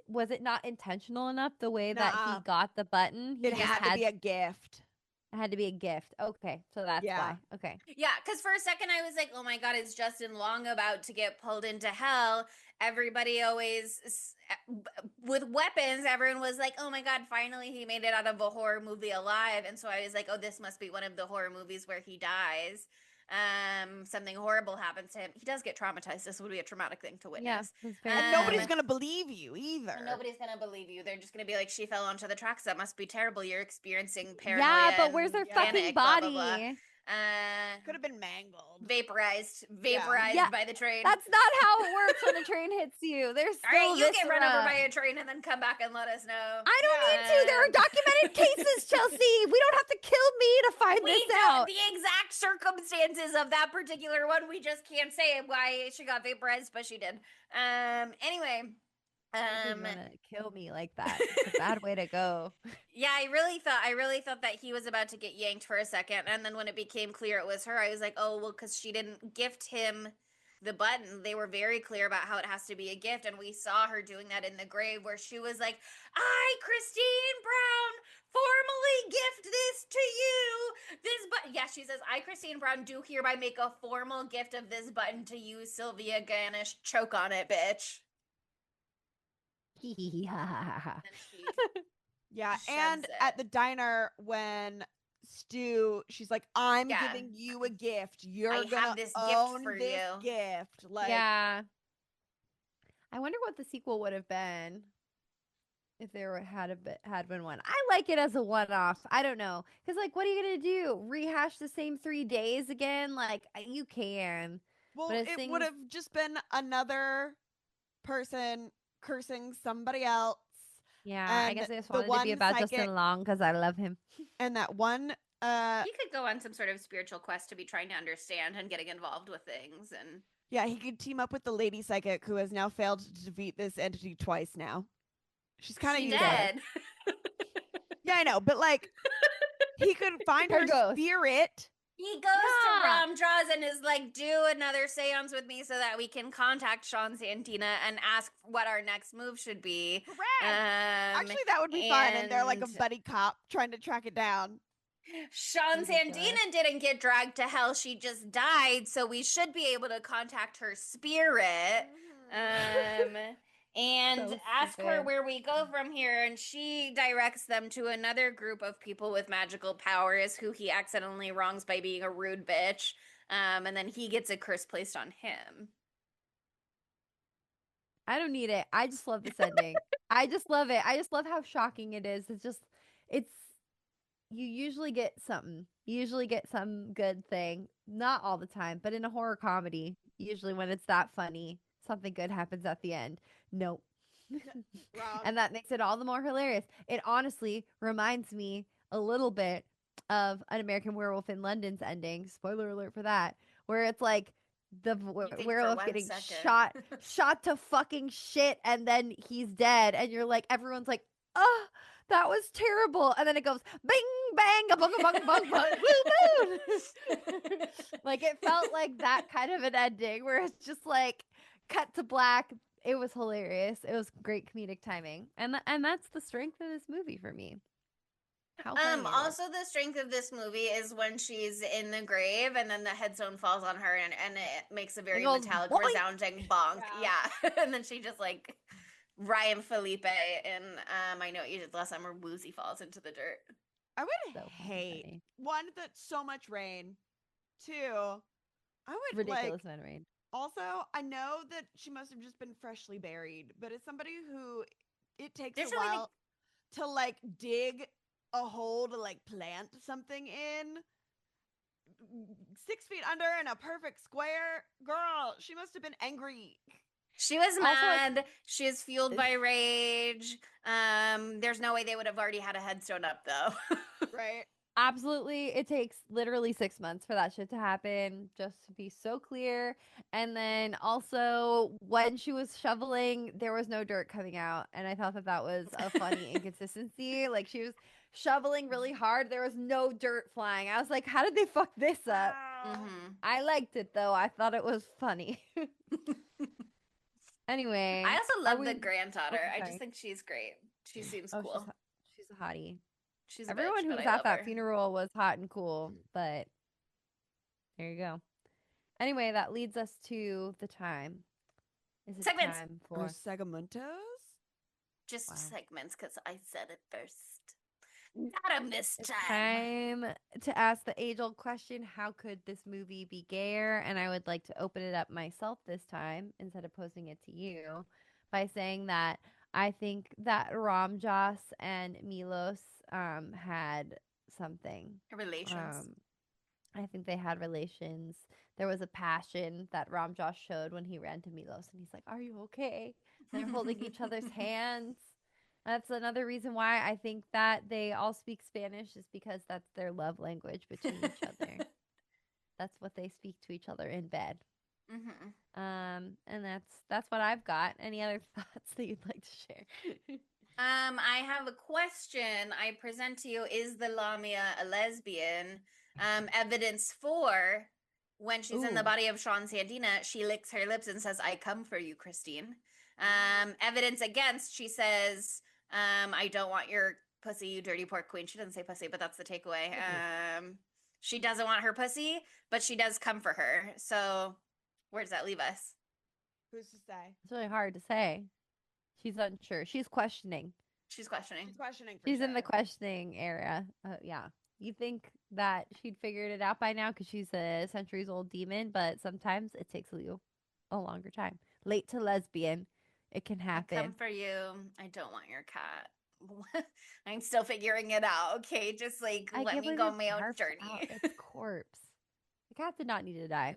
was it not intentional enough the way that he got the button? It had to be a gift. It had to be a gift. Okay, so that's why. Okay. Yeah, because for a second I was like, oh my God, is Justin Long about to get pulled into hell? Everybody always, with weapons, everyone was like, oh my God, finally he made it out of a horror movie alive. And so I was like, oh, this must be one of the horror movies where he dies. Something horrible happens to him. He does get traumatized. This would be a traumatic thing to witness. Yeah, and nobody's going to believe you either. Nobody's going to believe you. They're just going to be like, she fell onto the tracks. That must be terrible. You're experiencing paranoia. Yeah, but where's her fucking body? Blah, blah, blah. Could have been mangled, vaporized by the train. That's not how it works when a train hits you. There's still all right, you get run over by a train and then come back and let us know. I don't need to. There are documented cases, Chelsea. We don't have to kill me to find this out. The exact circumstances of that particular one, we just can't say why she got vaporized, but she did. Anyway. Gonna kill me like that. It's a bad way to go. Yeah, I really thought that he was about to get yanked for a second, and then when it became clear it was her, I was like, oh well, because she didn't gift him the button. They were very clear about how it has to be a gift, and we saw her doing that in the grave where she was like, I, Christine Brown, formally gift this to you. This button. Yeah, she says, I, Christine Brown, do hereby make a formal gift of this button to you, Sylvia Ganesh. Choke on it, bitch. Yeah, and at the diner when she's like, I'm giving you a gift. You're gonna own this gift. Like, yeah. I wonder what the sequel would have been if there had been one. I like it as a one-off. I don't know, because like, what are you gonna do? Rehash the same 3 days again? Like, you can. Well, it would have just been another person cursing somebody else. Yeah, I guess I just wanted to be about Justin Long because I love him. And that one he could go on some sort of spiritual quest to be trying to understand and getting involved with things, and yeah, he could team up with the lady psychic who has now failed to defeat this entity twice now. She's kind of dead. Yeah, I know, but like he could find her spirit. He goes to Ramjas and is like, do another seance with me so that we can contact Sean Santina and ask what our next move should be. Correct. Actually, that would be fun. And they're like a buddy cop trying to track it down. Sean Santina didn't get dragged to hell. She just died. So we should be able to contact her spirit. And ask her where we go from here, and she directs them to another group of people with magical powers who he accidentally wrongs by being a rude bitch, and then he gets a curse placed on him. I don't need it. I just love this ending. I just love it. I just love how shocking it is. You usually get something. You usually get some good thing. Not all the time, but in a horror comedy, usually when it's that funny, something good happens at the end. Nope. And that makes it all the more hilarious. It honestly reminds me a little bit of An American Werewolf in London's ending. Spoiler alert for that. Where it's like the werewolf getting shot to fucking shit, and then he's dead. And you're like, everyone's like, oh, that was terrible. And then it goes bing, bang, a bung, bung, bung, bung, woo, woo. Like, it felt like that kind of an ending where it's just like cut to black. It was hilarious. It was great comedic timing. And that's the strength of this movie for me. How funny it is. Also the strength of this movie is when she's in the grave and then the headstone falls on her and it makes a very goes metallic boink. resounding bonk. Yeah. And then she just like Ryan Felipe in I Know What You Did Last Summer woozy falls into the dirt. I would So hate funny. one, that so much rain. Two, I would Ridiculous like amount of rain. also, I know that she must have just been freshly buried, but as somebody who it takes There's a no way while to like dig a hole to like plant something in 6 feet under in a perfect square, girl, she must have been angry. she was Also, mad. She is fueled by rage. There's no way they would have already had a headstone up though. Right? absolutely, it takes literally 6 months for that shit to happen, just to be so clear. And then also, when she was shoveling, there was no dirt coming out, and I thought that that was a funny inconsistency. Like, she was shoveling really hard, there was no dirt flying. I was like, how did they fuck this up? Mm-hmm. I liked it though. I thought it was funny. Anyway, I also are love the we? granddaughter. Oh, I sorry. just think she's great. She seems Oh, cool. she's a hottie. She's a Everyone bitch, who but was I at love that her. funeral was hot and cool, but there you go. Anyway, that leads us to the time. Is it Segments. time Or for? segmentos? Just Wow. segments because I said it first. Gotta miss It's time. time to ask the age-old question: how could this movie be gayer? And I would like to open it up myself this time instead of posing it to you by saying that I think that Ramjas and Milos had something. Relations. Um, I think they had relations. There was a passion that Ramjas showed when he ran to Milos, and he's like, "Are you okay?" And they're holding each other's hands. That's another reason why I think that they all speak Spanish, is because that's their love language between each other. That's what they speak to each other in bed. Mm-hmm. And that's what I've got. Any other thoughts that you'd like to share? I have a question I present to you. Is the Lamia a lesbian? Evidence for when she's in the Ooh. body of Sean Sandina, she licks her lips and says, I come for you, Christine. Evidence against, she says, I don't want your pussy, you dirty pork queen. She doesn't say pussy, but that's the takeaway. She doesn't want her pussy, but she does come for her. So where does that leave us? Who's to say? It's really hard to say. She's unsure. She's questioning. She's questioning. She's questioning for She's sure. in the questioning area. Yeah. You think that she'd figured it out by now because she's a centuries old demon, but sometimes it takes you a longer time. Late to lesbian, it can I happen. come for you. I don't want your cat. I'm still figuring it out. Okay, just like I let can't me believe go it on my own barfed journey. out its corpse. The cat did not need to die.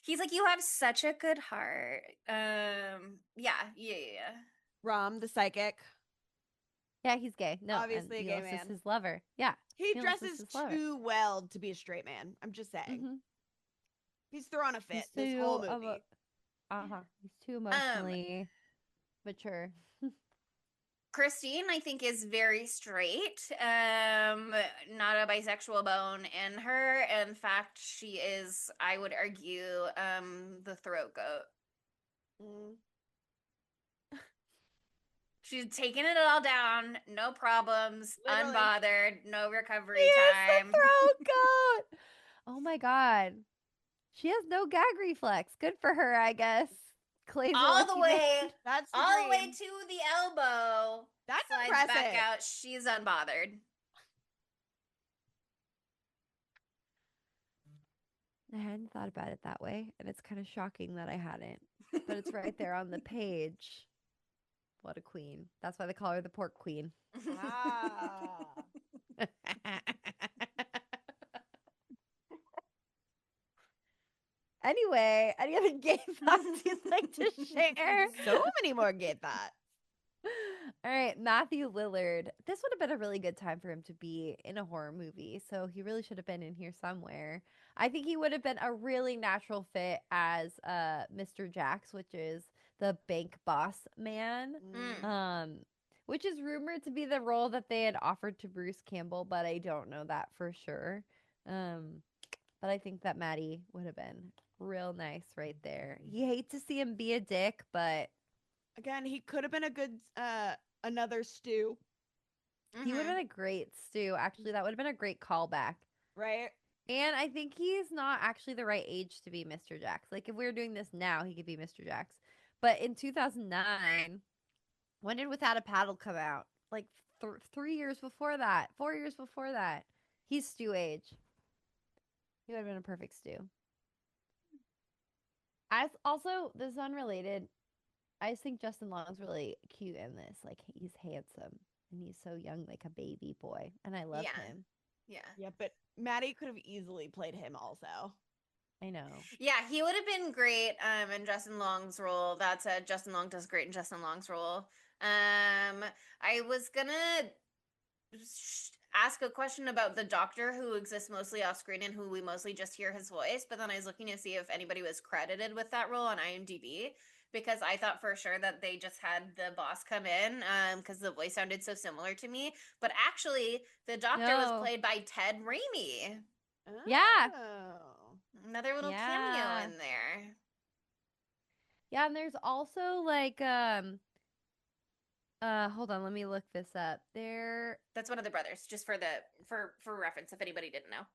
He's like, you have such a good heart. Yeah. Rom, the psychic. Yeah, he's gay. No, Obviously a and gay Milos is man. his lover. Yeah. He Milos is dresses his lover. too well to be a straight man. I'm just saying. Mm-hmm. He's throwing a fit He's this too whole movie. He's too emotionally mature. Christine, I think, is very straight. Not a bisexual bone in her. In fact, she is, I would argue, the throat goat. Mm. She's taking it all down, no problems, Literally. unbothered, no recovery He is time. the throat goat. Oh my god. She has no gag reflex. Good for her, I guess. Clay's a all the lucky way, man. That's the all the way dream. to the elbow. That's Slides impressive. back out. She's unbothered. I hadn't thought about it that way, and it's kind of shocking that I hadn't. But it's right there on the page. What a queen. That's why they call her the pork queen. Ah. Anyway, any other gay thoughts you'd like to share? So many more gay thoughts. All right, Matthew Lillard. This would have been a really good time for him to be in a horror movie, so he really should have been in here somewhere. I think he would have been a really natural fit as Mr. Jax, which is the bank boss man. Which is rumored to be the role that they had offered to Bruce Campbell, but I don't know that for sure. But I think that Maddie would have been real nice right there. You hate to see him be a dick, but Again, he could have been a good another Stu. He would have Mhm. been a great Stu. Actually, that would have been a great callback. Right? And I think he's not actually the right age to be Mr. Jax. Like, if we were doing this now, he could be Mr. Jax. But in 2009, when did Without a Paddle come out? Like 3 years before that, 4 years before that. He's Stu age. He would have been a perfect Stu. As also, this is unrelated. I just think Justin Long's really cute in this. Like, he's handsome and he's so young, like a baby boy, and I love Yeah. him. Yeah. Yeah, but Maddie could have easily played him also. I know. Yeah, he would have been great in Justin Long's role. That said, Justin Long does great in Justin Long's role. I was gonna ask a question about the doctor who exists mostly off screen and who we mostly just hear his voice, but then I was looking to see if anybody was credited with that role on IMDb because I thought for sure that they just had the boss come in because the voice sounded so similar to me. But actually, the doctor was No. played by Ted Raimi. Yeah. Oh. Another little Yeah. cameo in there. Yeah, and there's also like hold on, let me look this up. That's one of the brothers, just for the for reference, if anybody didn't know.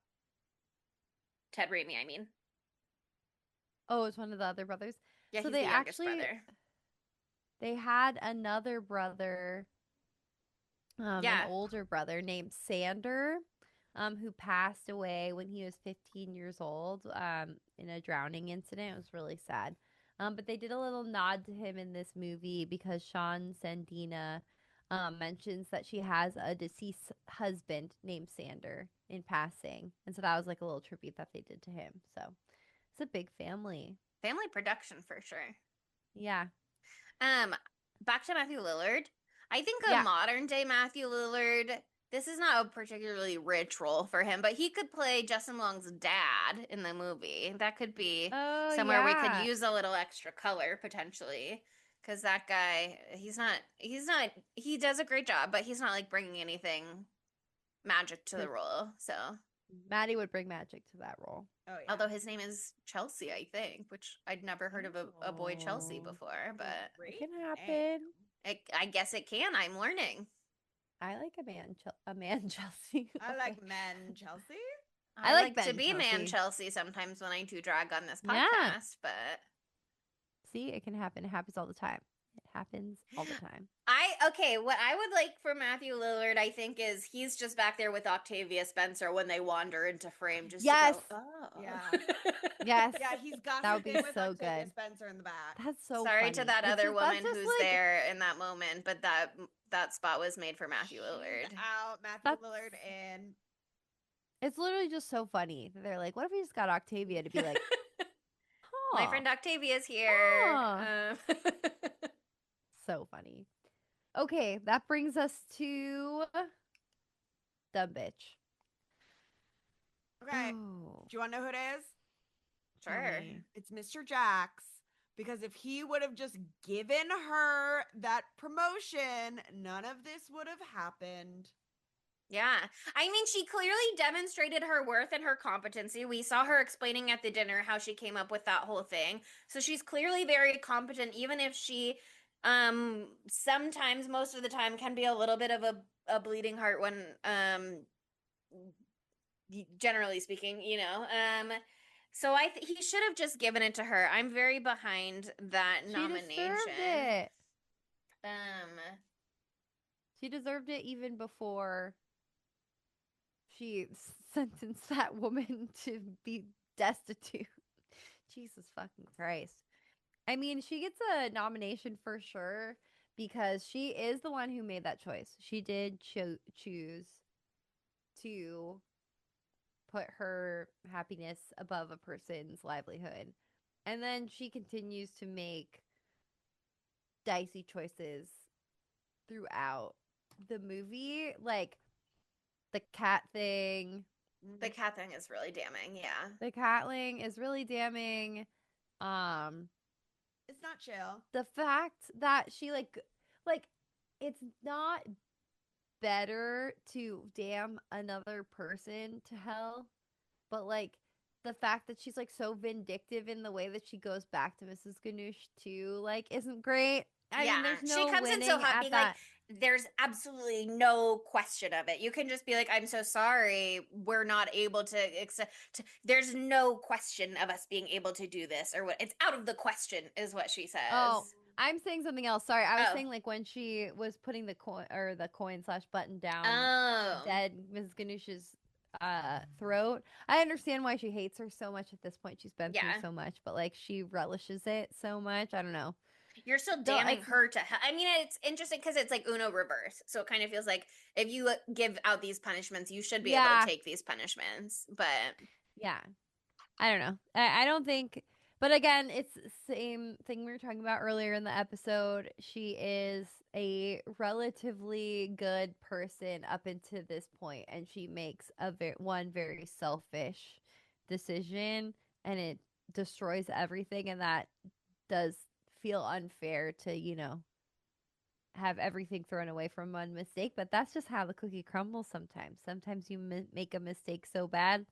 Ted Raimi, I mean. Oh, it's one of the other brothers. Yeah, So he's they the youngest actually brother. they had another brother, an Yeah. older brother named Sander, who passed away when he was 15 years old, in a drowning incident. It was really sad. But they did a little nod to him in this movie because Sean Sandina mentions that she has a deceased husband named Sander in passing. And so that was like a little tribute that they did to him. So it's a big family. Family production for sure. Yeah. Back to Matthew Lillard. I think a Yeah. modern day Matthew Lillard, this is not a particularly rich role for him, but he could play Justin Long's dad in the movie. That could be Oh, somewhere we could yeah. use a little extra color potentially. Because that guy, he does a great job, but he's not like bringing anything magic to the role. So, Maddie would bring magic to that role. Oh yeah. although his name is Chelsea, I think, which I'd never heard of a boy Chelsea Oh. before, but It can Great happen. I guess it can. I'm learning. I like a man Chelsea. I like men, Chelsea. I I like like to Ben be man Chelsea. Chelsea sometimes when I do drag on this Yeah. podcast, but See, it can happen. It happens all the time. It happens all the time. what I would like for Matthew Lillard, I think, is he's just back there with Octavia Spencer when they wander into frame just Yes. to go, oh. Yeah. Yes. Yeah, he's That would be gossiping with so Octavia good. Spencer in the back. That's so Sorry funny. to that It's other just- woman that's just who's like- there in that moment, but that spot was made for Matthew Lillard. She's out, Matthew That's- Lillard in. It's literally just so funny. They're like, what if we just got Octavia to be like, My huh. friend Octavia's here. Huh. So funny. Okay, that brings us to Dumb Bitch. Okay. Oh, Do you want to know who it is? tell Sure. me. It's Mr. Jax. Because if he would have just given her that promotion, none of this would have happened. Yeah. I mean, she clearly demonstrated her worth and her competency. We saw her explaining at the dinner how she came up with that whole thing. So she's clearly very competent, even if she sometimes, most of the time, can be a little bit of a bleeding heart when generally speaking, so he should have just given it to her. I'm very behind that She nomination. deserved it. Um She deserved it even before she sentenced that woman to be destitute. Jesus fucking Christ. I mean, she gets a nomination for sure because she is the one who made that choice. She did choose to put her happiness above a person's livelihood. And then she continues to make dicey choices throughout the movie, like the cat thing. the cat thing is really damning, yeah. The cat thing is really damning. It's not chill. The fact that she like it's not better to damn another person to hell, but like the fact that she's like so vindictive in the way that she goes back to Mrs. Ganoush too, like isn't great. I mean, there's no she comes in so winning hot, at being that. like, there's absolutely no question of it. You can just be like, I'm so sorry, we're not able to accept. There's no question of us being able to do this, or what? It's out of the question, is what she Oh, says. I'm saying something else. Sorry, I was Oh, saying like when she was putting the coin slash button down oh, dead Mrs. Ganush's throat. I understand why she hates her so much at this point. She's been through yeah. so much, but like she relishes it so much. I don't know. You're still So damning it's her to hell. I mean, it's interesting because it's like Uno reverse. So it kind of feels like if you give out these punishments, you should be able to yeah, take these punishments. But yeah. I don't know. I don't think, but again, it's the same thing we were talking about earlier in the episode. She is a relatively good person up until this point, and she makes one very selfish decision, and it destroys everything, and that does feel unfair to have everything thrown away from one mistake. But that's just how the cookie crumbles. Sometimes you make a mistake so bad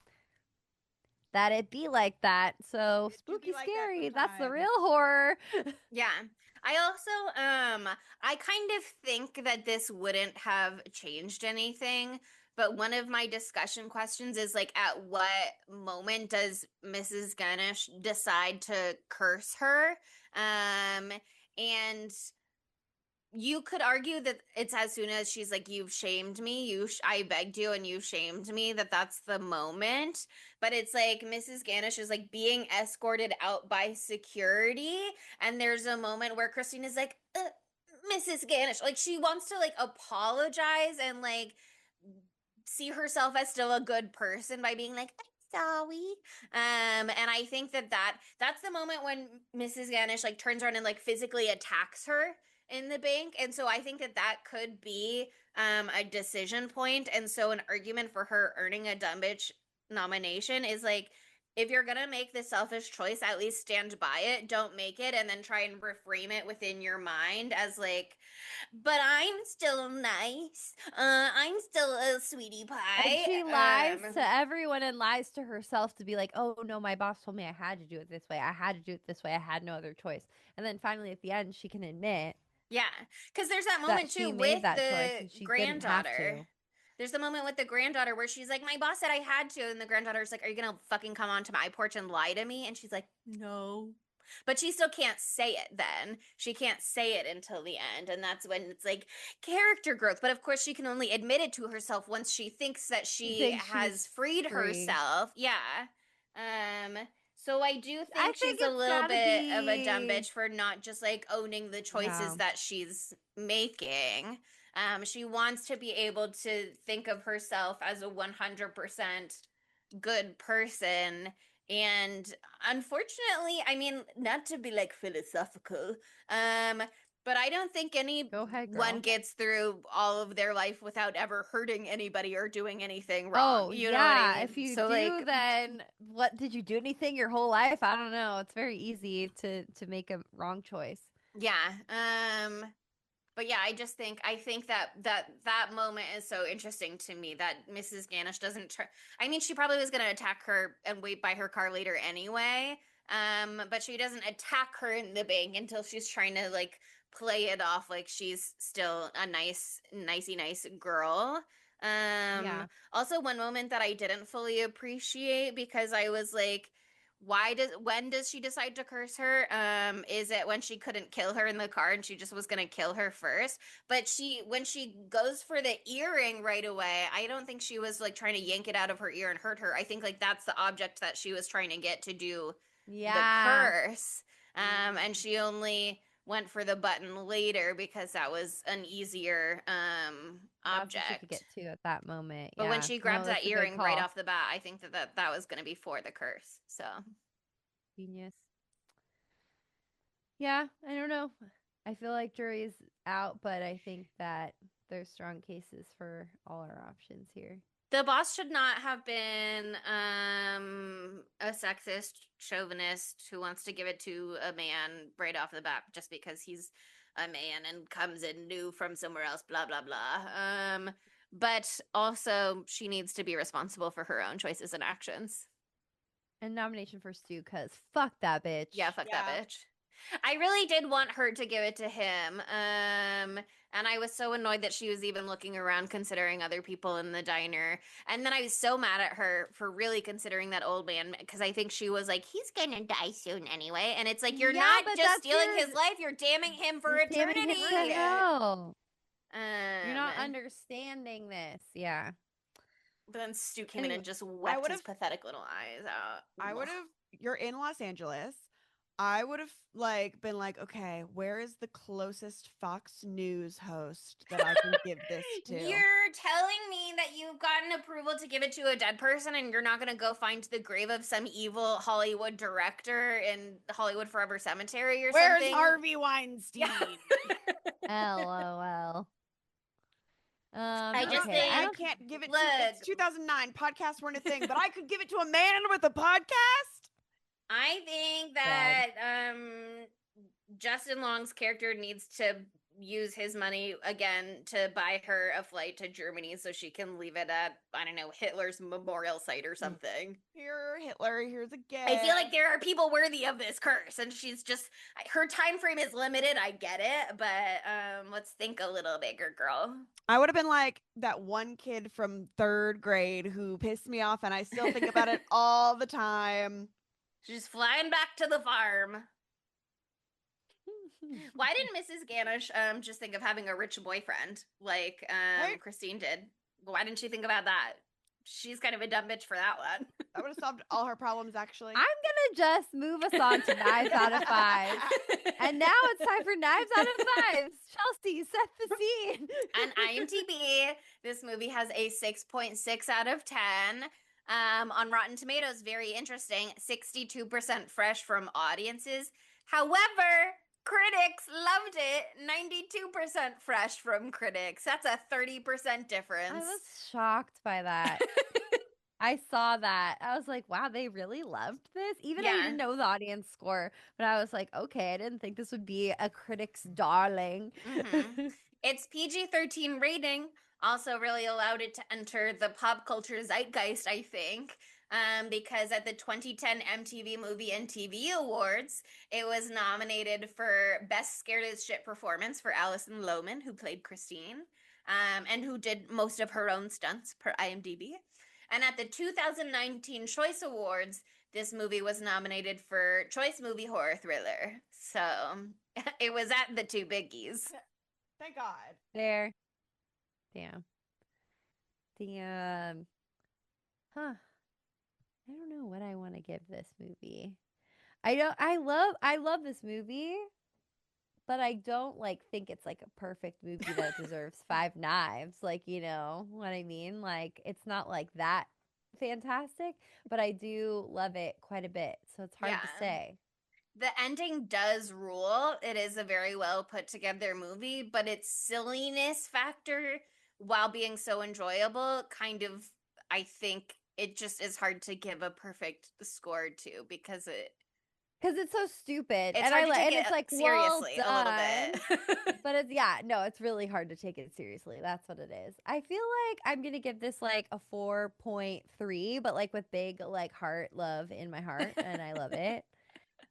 that it be like that. So It do be spooky, like that scary. That's the sometimes. real horror. yeah. I also I kind of think that this wouldn't have changed anything, but one of my discussion questions is like at what moment does Mrs. Ganesh decide to curse her? And you could argue that it's as soon as she's like, you've shamed me, I begged you and you shamed me, that's the moment. But it's like Mrs. Ganesh is like being escorted out by security, and there's a moment where Christine is like, Mrs. Ganesh, like she wants to like apologize and like see herself as still a good person by being like, I'm sorry. And I think that's the moment when Mrs. Ganesh like turns around and like physically attacks her in the bank. And so I think that could be a decision point. And so an argument for her earning a dumb bitch nomination is like, if you're gonna make the selfish choice, at least stand by it. Don't make it and then try and reframe it within your mind as like, but I'm still nice. I'm still a sweetie And pie. she lies to everyone and lies to herself to be like, oh no, my boss told me I had to do it this way. I had to do it this way. I had no other choice. And then finally at the end, she can admit Yeah, because there's that that moment she too made with that choice the and she didn't have granddaughter. to. There's the moment with the granddaughter where she's like, "My boss said I had to," and the granddaughter's like, "Are you gonna fucking come onto my porch and lie to me?" And she's like, "No." But she still can't say it then. She can't say it until the end. And that's when it's like character growth. But of course, she can only admit it to herself once she thinks that She she thinks has she's freed free. herself. Yeah. So I do I think think she's a it's little gotta bit of a dumb be. bitch for not just like owning the choices Yeah. that she's making. She wants to be able to think of herself as a 100% good person. And unfortunately, I mean, not to be like philosophical, um, but I don't think Go ahead, anyone girl. gets through all of their life without ever hurting anybody or doing anything wrong. Oh, You know what I yeah. mean? If you So do, like, then what did you do anything your whole life? I don't know. It's very easy to make a wrong choice. yeah. But yeah, I think that moment is so interesting to me that Mrs. Ganesh doesn't try. I mean, she probably was going to attack her and wait by her car later anyway. But she doesn't attack her in the bank until she's trying to like play it off like she's still a nice girl. Yeah. Also one moment that I didn't fully appreciate because I was like, when does she decide to curse her? Is it when she couldn't kill her in the car and she just was gonna kill her first? But when she goes for the earring right away, I don't think she was like trying to yank it out of her ear and hurt her. I think like that's the object that she was trying to get to do the Yeah. curse. And she only went for the button later because that was an easier That's what she could object. get to at that moment. But when Yeah. she No, grabs that that's a good earring right call. off the bat, I think that was going to be for the curse. So Genius. Yeah, I don't know. I feel like jury's out, but I think that there's strong cases for all our options here. the boss should not have been a sexist chauvinist who wants to give it to a man right off the bat just because he's a man and comes in new from somewhere else, blah blah blah. But also she needs to be responsible for her own choices and actions. And nomination for Stu, because fuck that bitch. Yeah, fuck that Yeah. bitch. I really did want her to give it to him. And I was so annoyed that she was even looking around considering other people in the diner. And then I was so mad at her for really considering that old man because I think she was like, he's gonna die soon anyway. And it's like, you're Yeah, not but just that's stealing your- his life, you're damning him for You're damning him eternity. to hell. You're not Um, understanding this. Yeah. but then Stu came in Anyway, and just wept his would've- pathetic little eyes out. I would have. You're in Los Angeles. I would have like been like, okay, where is the closest Fox News host that I can give this to? You're telling me that you've gotten approval to give it to a dead person and you're not going to go find the grave of some evil Hollywood director in Hollywood Forever Cemetery or Where's something? Harvey Weinstein? LOL. I just okay. think- I can't give it to. Look. It's 2009. Podcasts weren't a thing, but I could give it to a man with a podcast. I think that Justin Long's character needs to use his money again to buy her a flight to Germany so she can leave it at, I don't know, Hitler's memorial site or something. Here, Hitler. Here's a gift. I feel like there are people worthy of this curse, and she's just, her time frame is limited. I get it, but let's think a little bigger, girl. I would have been like that one kid from 3rd grade who pissed me off, and I still think about it all the time. She's flying back to the farm. Why didn't Mrs. Ganush just think of having a rich boyfriend like Right. Christine did? Why didn't she think about that? She's kind of a dumb bitch for that one. That would have solved all her problems, actually. I'm gonna just move us on to Knives Out of 5. And now it's time for Knives Out of 5. Chelsea, set the scene. On IMDb, this movie has a 6.6 out of 10. On Rotten Tomatoes, very interesting, 62% fresh from audiences. However, critics loved it, 92% fresh from critics. That's a 30% difference. I was shocked by that. I saw that. I was like, wow, they really loved this. Even I Yeah. didn't know the audience score, but I was like, okay, I didn't think this would be a critic's darling. Mhm. Its PG-13 rating also really allowed it to enter the pop culture zeitgeist, I think. Because at the 2010 MTV Movie and TV Awards, it was nominated for Best Scared as Shit Performance for Alison Lohman, who played Christine, and who did most of her own stunts per IMDb. And at the 2019 Choice Awards, this movie was nominated for Choice Movie Horror Thriller. So it was at the two biggies. Thank God. There. Damn. Huh. I don't know what I want to give this movie. I love this movie, but I don't like think it's like a perfect movie that deserves 5 knives. Like, you know what I mean? Like, it's not like that fantastic, but I do love it quite a bit. So it's hard to Yeah. say. The ending does rule. It is a very well put together movie, but its silliness factor, while being so enjoyable, kind of, I think it just is hard to give a perfect score to because Because it's so stupid. it's and hard to take and it it's like seriously well a little done. bit. But it's no, it's really hard to take it seriously. That's what it is. I feel like I'm gonna give this like a 4.3, but like with big like heart love in my heart, and I love it.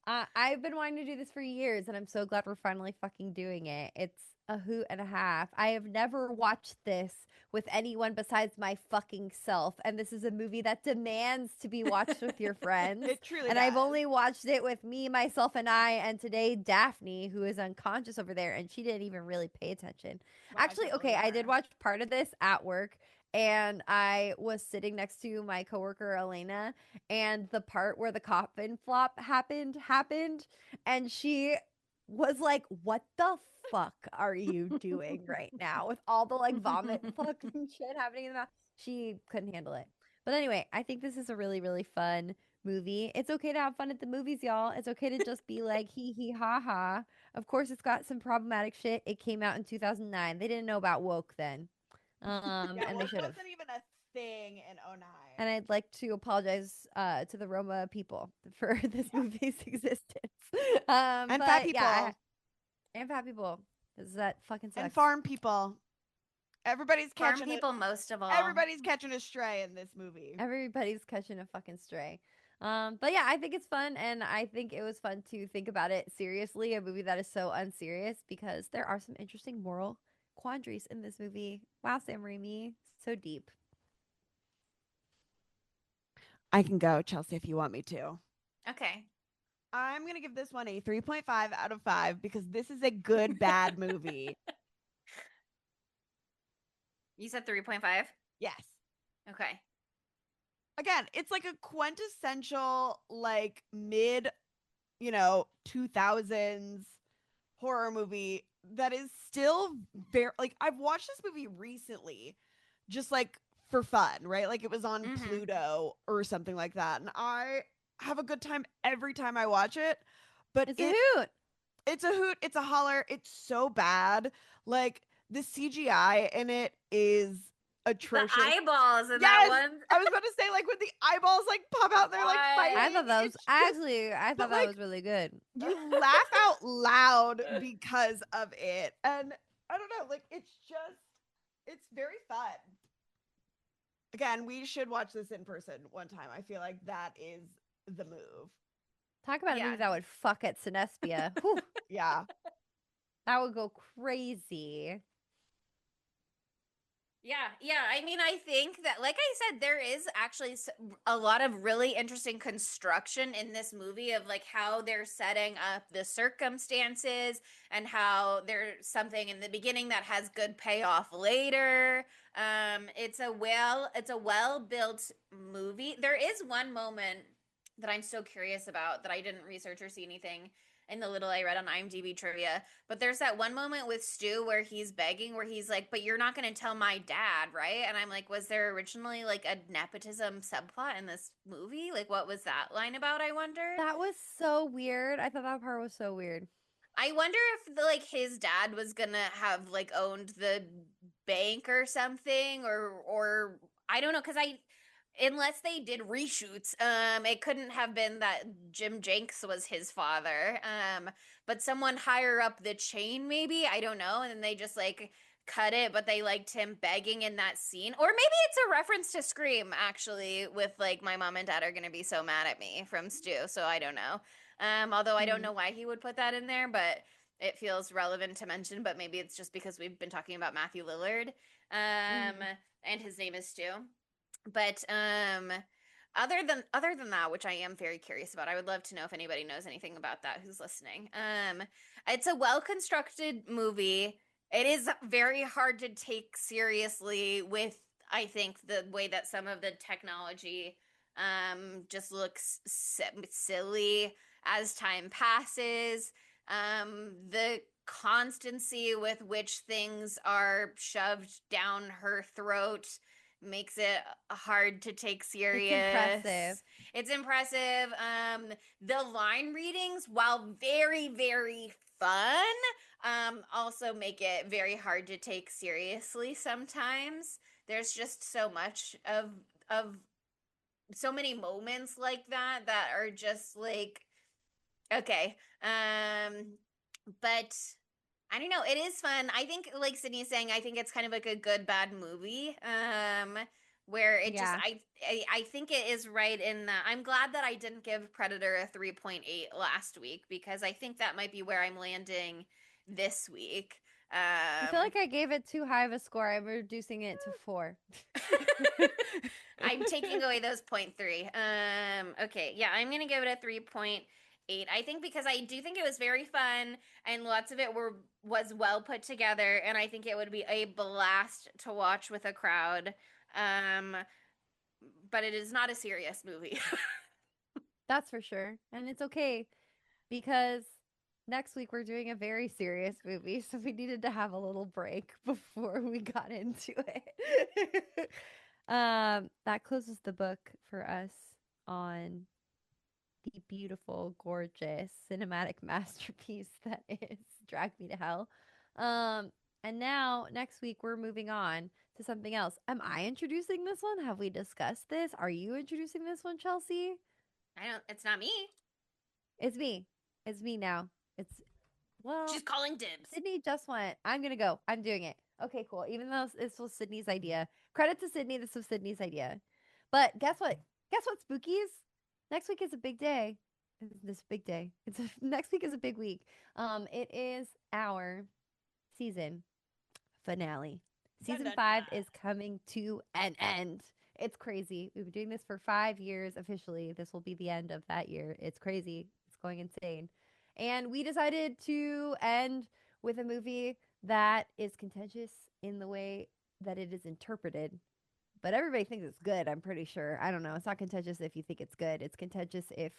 I've been wanting to do this for years, and I'm so glad we're finally fucking doing it. It's a hoot and a half. I have never watched this with anyone besides my fucking self, and this is a movie that demands to be watched with your friends. It truly And does. I've only watched it with me, myself, and I, and today Daphne, who is unconscious over there, and she didn't even really pay attention. Well, I Actually, totally okay, I did were. watch part of this at work, and I was sitting next to my coworker Elena, and the part where the coffin flop happened, and she was like, "What the fuck are you doing right now with all the like vomit fucking shit happening in the mouth?" She couldn't handle it. But anyway, I think this is a really, really fun movie. It's okay to have fun at the movies, y'all. It's okay to just be like hee hee ha ha. Of course, it's got some problematic shit. It came out in 2009. They didn't know about woke then. Yeah, And well, they it should have. wasn't even a thing in 09. And I'd like to apologize to the Roma people for this movie's existence. And but fat people. yeah, and fat people. Because that fucking sucks. And farm people. Everybody's Farm catching people most of all. Everybody's catching a stray in this movie. Everybody's catching a fucking stray. But yeah, I think it's fun, and I think it was fun to think about it seriously, a movie that is so unserious, because there are some interesting moral quandaries in this movie. Wow, Sam Raimi, so deep. I can go, Chelsea, if you want me to. Okay. I'm going to give this one a 3.5 out of 5 because this is a good, bad movie. You said 3.5? Yes. Okay. Again, it's like a quintessential, like mid, 2000s horror movie that is still very, like, I've watched this movie recently, just like for fun, right? Like it was on Pluto or something like that. And I have a good time every time I watch it. But It's a hoot. It's a hoot. It's a holler. It's so bad. Like the CGI in it is atrocious. The eyeballs in that Yes, one. I was about to say, like when the eyeballs like pop out, they're like fighting. I thought that was It's just- actually, I but, thought that like, was really good. you laugh out loud because of it, and I don't know, like it's very fun. Again, we should watch this in person one time. I feel like that is the move. Talk about a Yeah. movie that would fuck at Cinespia. Whew, Yeah. that would go crazy. Yeah. I mean, I think that, like I said, there is actually a lot of really interesting construction in this movie of like how they're setting up the circumstances and how there's something in the beginning that has good payoff later. It's a well built movie. There is one moment that I'm so curious about that I didn't research or see anything in the little I read on IMDb trivia. But there's that one moment with Stu where he's begging, where he's like, "But you're not going to tell my dad, right?" And I'm like, was there originally like a nepotism subplot in this movie? Like, what was that line about? I wonder. That was so weird. I thought that part was so weird. I wonder if like his dad was gonna have like owned the bank or something, or I don't know, because I unless they did reshoots, it couldn't have been that Jim Jenks was his father, but someone higher up the chain, maybe, I don't know, and then they just like cut it, but they liked him begging in that scene, or maybe it's a reference to Scream, actually, with like my mom and dad are gonna be so mad at me from Stu, so I don't know. Although I don't know why he would put that in there, but it feels relevant to mention. But maybe it's just because we've been talking about Matthew Lillard, and his name is Stu. But other than that, which I am very curious about, I would love to know if anybody knows anything about that who's listening. It's a well constructed movie. It is very hard to take seriously with, I think, the way that some of the technology just looks silly as time passes. The constancy with which things are shoved down her throat makes it hard to take serious. It's impressive. It's impressive. The line readings, while very, very fun, also make it very hard to take seriously sometimes. There's just so much of so many moments like that that are just like, okay. But I don't know, it is fun. I think, like Sydney's saying, I think it's kind of like a good bad movie. Where it just Yeah. I think it is right in that. I'm glad that I didn't give Predator a 3.8 last week, because I think that might be where I'm landing this week. I feel like I gave it too high of a score. I'm reducing it to 4. I'm taking away those 0.3. Okay, yeah, I'm gonna give it a 3.8. I think because I do think it was very fun and lots of it was well put together, and I think it would be a blast to watch with a crowd. But it is not a serious movie. That's for sure. And it's okay, because next week we're doing a very serious movie, so we needed to have a little break before we got into it. That closes the book for us on the beautiful, gorgeous cinematic masterpiece that is Drag Me to Hell. And now next week we're moving on to something else. Am I introducing this one? Have we discussed this? Are you introducing this one, Chelsea? It's not me. It's me. It's me now. Well, She's calling dibs. Sydney just went. I'm gonna go. I'm doing it. Okay, cool. Even though this was Sydney's idea. Credit to Sydney. This was Sydney's idea. But guess what? Guess what, spookies? next week is a big day. This big day. Next week is a big week. It is our season finale. Season 5 is coming to an end. It's crazy. We've been doing this for 5 years officially. This will be the end of that year. It's crazy. It's going insane. And we decided to end with a movie that is contentious in the way that it is interpreted. But everybody thinks it's good, I'm pretty sure. I don't know. It's not contentious if you think it's good. It's contentious if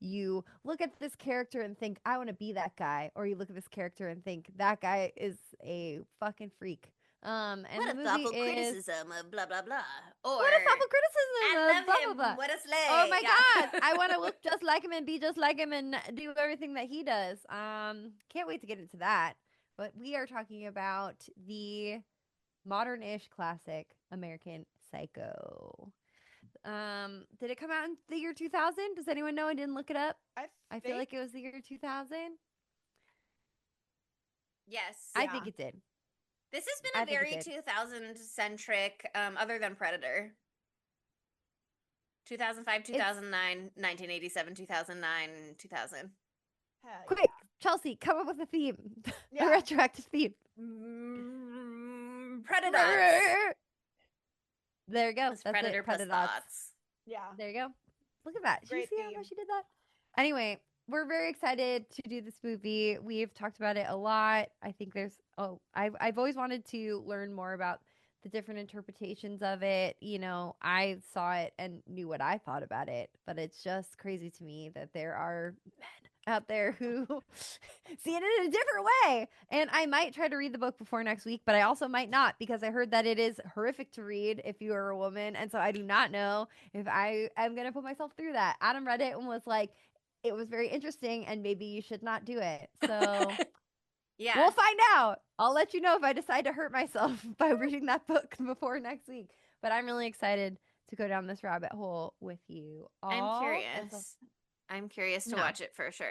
you look at this character and think, I want to be that guy. Or you look at this character and think, that guy is a fucking freak. And what the a movie thoughtful is criticism of blah blah blah. Or what a thoughtful criticism I of love blah, him. blah, blah. What a slay. Oh my Yeah. god. I want to look just like him and be just like him and do everything that he does. Can't wait to get into that. But we are talking about the modern-ish classic American Psycho. Did it come out in the year 2000? Does anyone know? I didn't look it up. I feel like it was the year 2000. Yes. I think it did. This has been a very 2000 centric, other than Predator. 2005, 2009, 1987, 2009, 2000. Quick, Chelsea, come up with a theme. A retroactive theme. Predator. There you go. That's Predator it. Predator thoughts. Yeah. There you go. Look at that. Did you see how she did that? Anyway, we're very excited to do this movie. We've talked about it a lot. I think I've always wanted to learn more about the different interpretations of it. You know, I saw it and knew what I thought about it, but it's just crazy to me that there are men out there who see it in a different way. And I might try to read the book before next week, but I also might not, because I heard that it is horrific to read if you are a woman. And so I do not know if I am going to put myself through that. Adam read it and was like, it was very interesting and maybe you should not do it. So yeah, we'll find out. I'll let you know if I decide to hurt myself by reading that book before next week. But I'm really excited to go down this rabbit hole with you all. I'm curious to watch it for sure.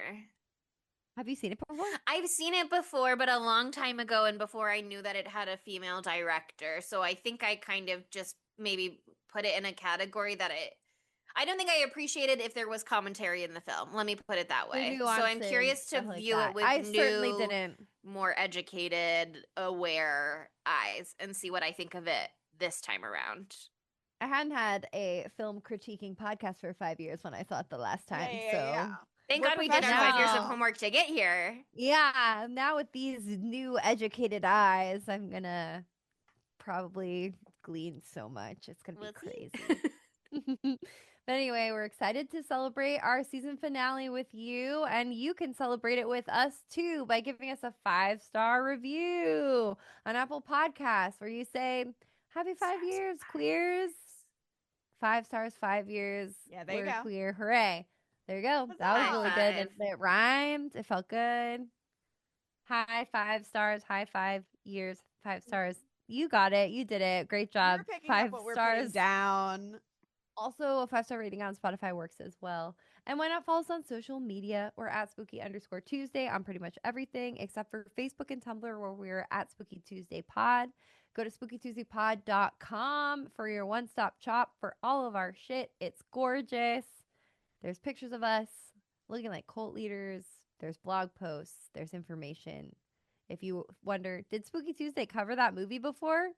Have you seen it before? I've seen it before, but a long time ago, and before I knew that it had a female director. So I think I kind of just maybe put it in a category that I don't think I appreciated if there was commentary in the film. Let me put it that way. So I'm curious to view it with new, more educated, aware eyes and see what I think of it this time around. I hadn't had a film critiquing podcast for 5 years when I saw it the last time. Thank God we did our 5 years of homework to get here. Yeah, now with these new educated eyes, I'm gonna probably glean so much. It's gonna be crazy. But anyway, we're excited to celebrate our season finale with you, and you can celebrate it with us too by giving us a 5-star review on Apple Podcasts, where you say, "Happy 5 years, queers." 5 stars, 5 years. Yeah, there you go. Queer, hooray! There you go. That was really good. It rhymed. It felt good. High 5 stars. High 5 years. 5 stars. You got it. You did it. Great job. You're picking 5 up what we're stars putting down. Also, a 5-star rating on Spotify works as well. And why not follow us on social media? We're at Spooky_Tuesday on pretty much everything except for Facebook and Tumblr, where we're at Spooky Tuesday Pod. Go to spookytuesdaypod.com for your one-stop shop for all of our shit. It's gorgeous. There's pictures of us looking like cult leaders. There's blog posts. There's information. If you wonder, did Spooky Tuesday cover that movie before?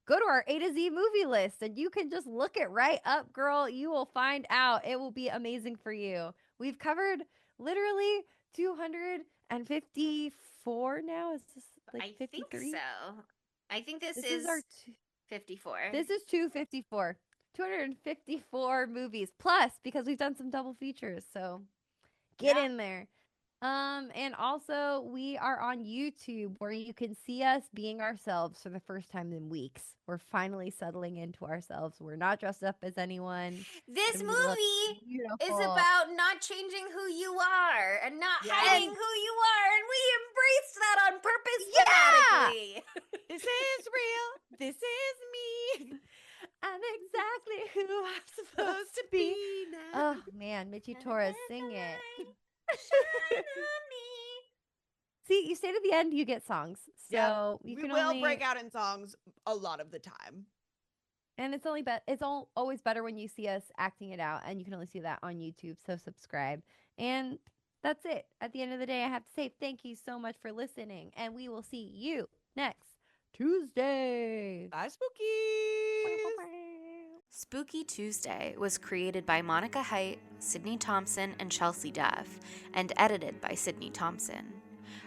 Go to our A to Z movie list and you can just look it right up, girl. You will find out. It will be amazing for you. We've covered literally 254 now. Is this like 53? I think so. I think this is our 54. This is 254. 254 movies plus, because we've done some double features. So get in there. And also we are on YouTube, where you can see us being ourselves for the first time in weeks. We're finally settling into ourselves. We're not dressed up as anyone. This movie is about not changing who you are and not hiding who you are. And we embraced that on purpose thematically. This is real. This is me. I'm exactly who I'm supposed to be now. Oh, man. Mitchie Torres, sing it. See, you stay to the end, you get songs. So you we can will break out in songs a lot of the time. And it's always better when you see us acting it out, and you can only see that on YouTube. So subscribe. And that's it. At the end of the day, I have to say thank you so much for listening, and we will see you next Tuesday. Bye, spookies. Spooky Tuesday was created by Monica Height, Sydney Thompson, and Chelsea Duff, and edited by Sydney Thompson.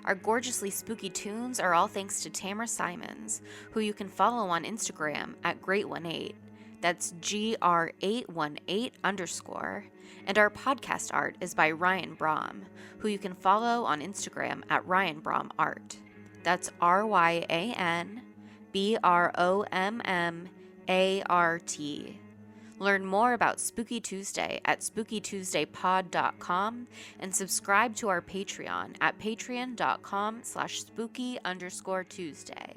Our gorgeously spooky tunes are all thanks to Tamara Simons, who you can follow on Instagram at Great18. That's GR818_. And our podcast art is by Ryan Brom, who you can follow on Instagram at Ryan Brom Art. That's RyanBrommArt. Learn more about Spooky Tuesday at spookytuesdaypod.com and subscribe to our Patreon at patreon.com/spooky_Tuesday.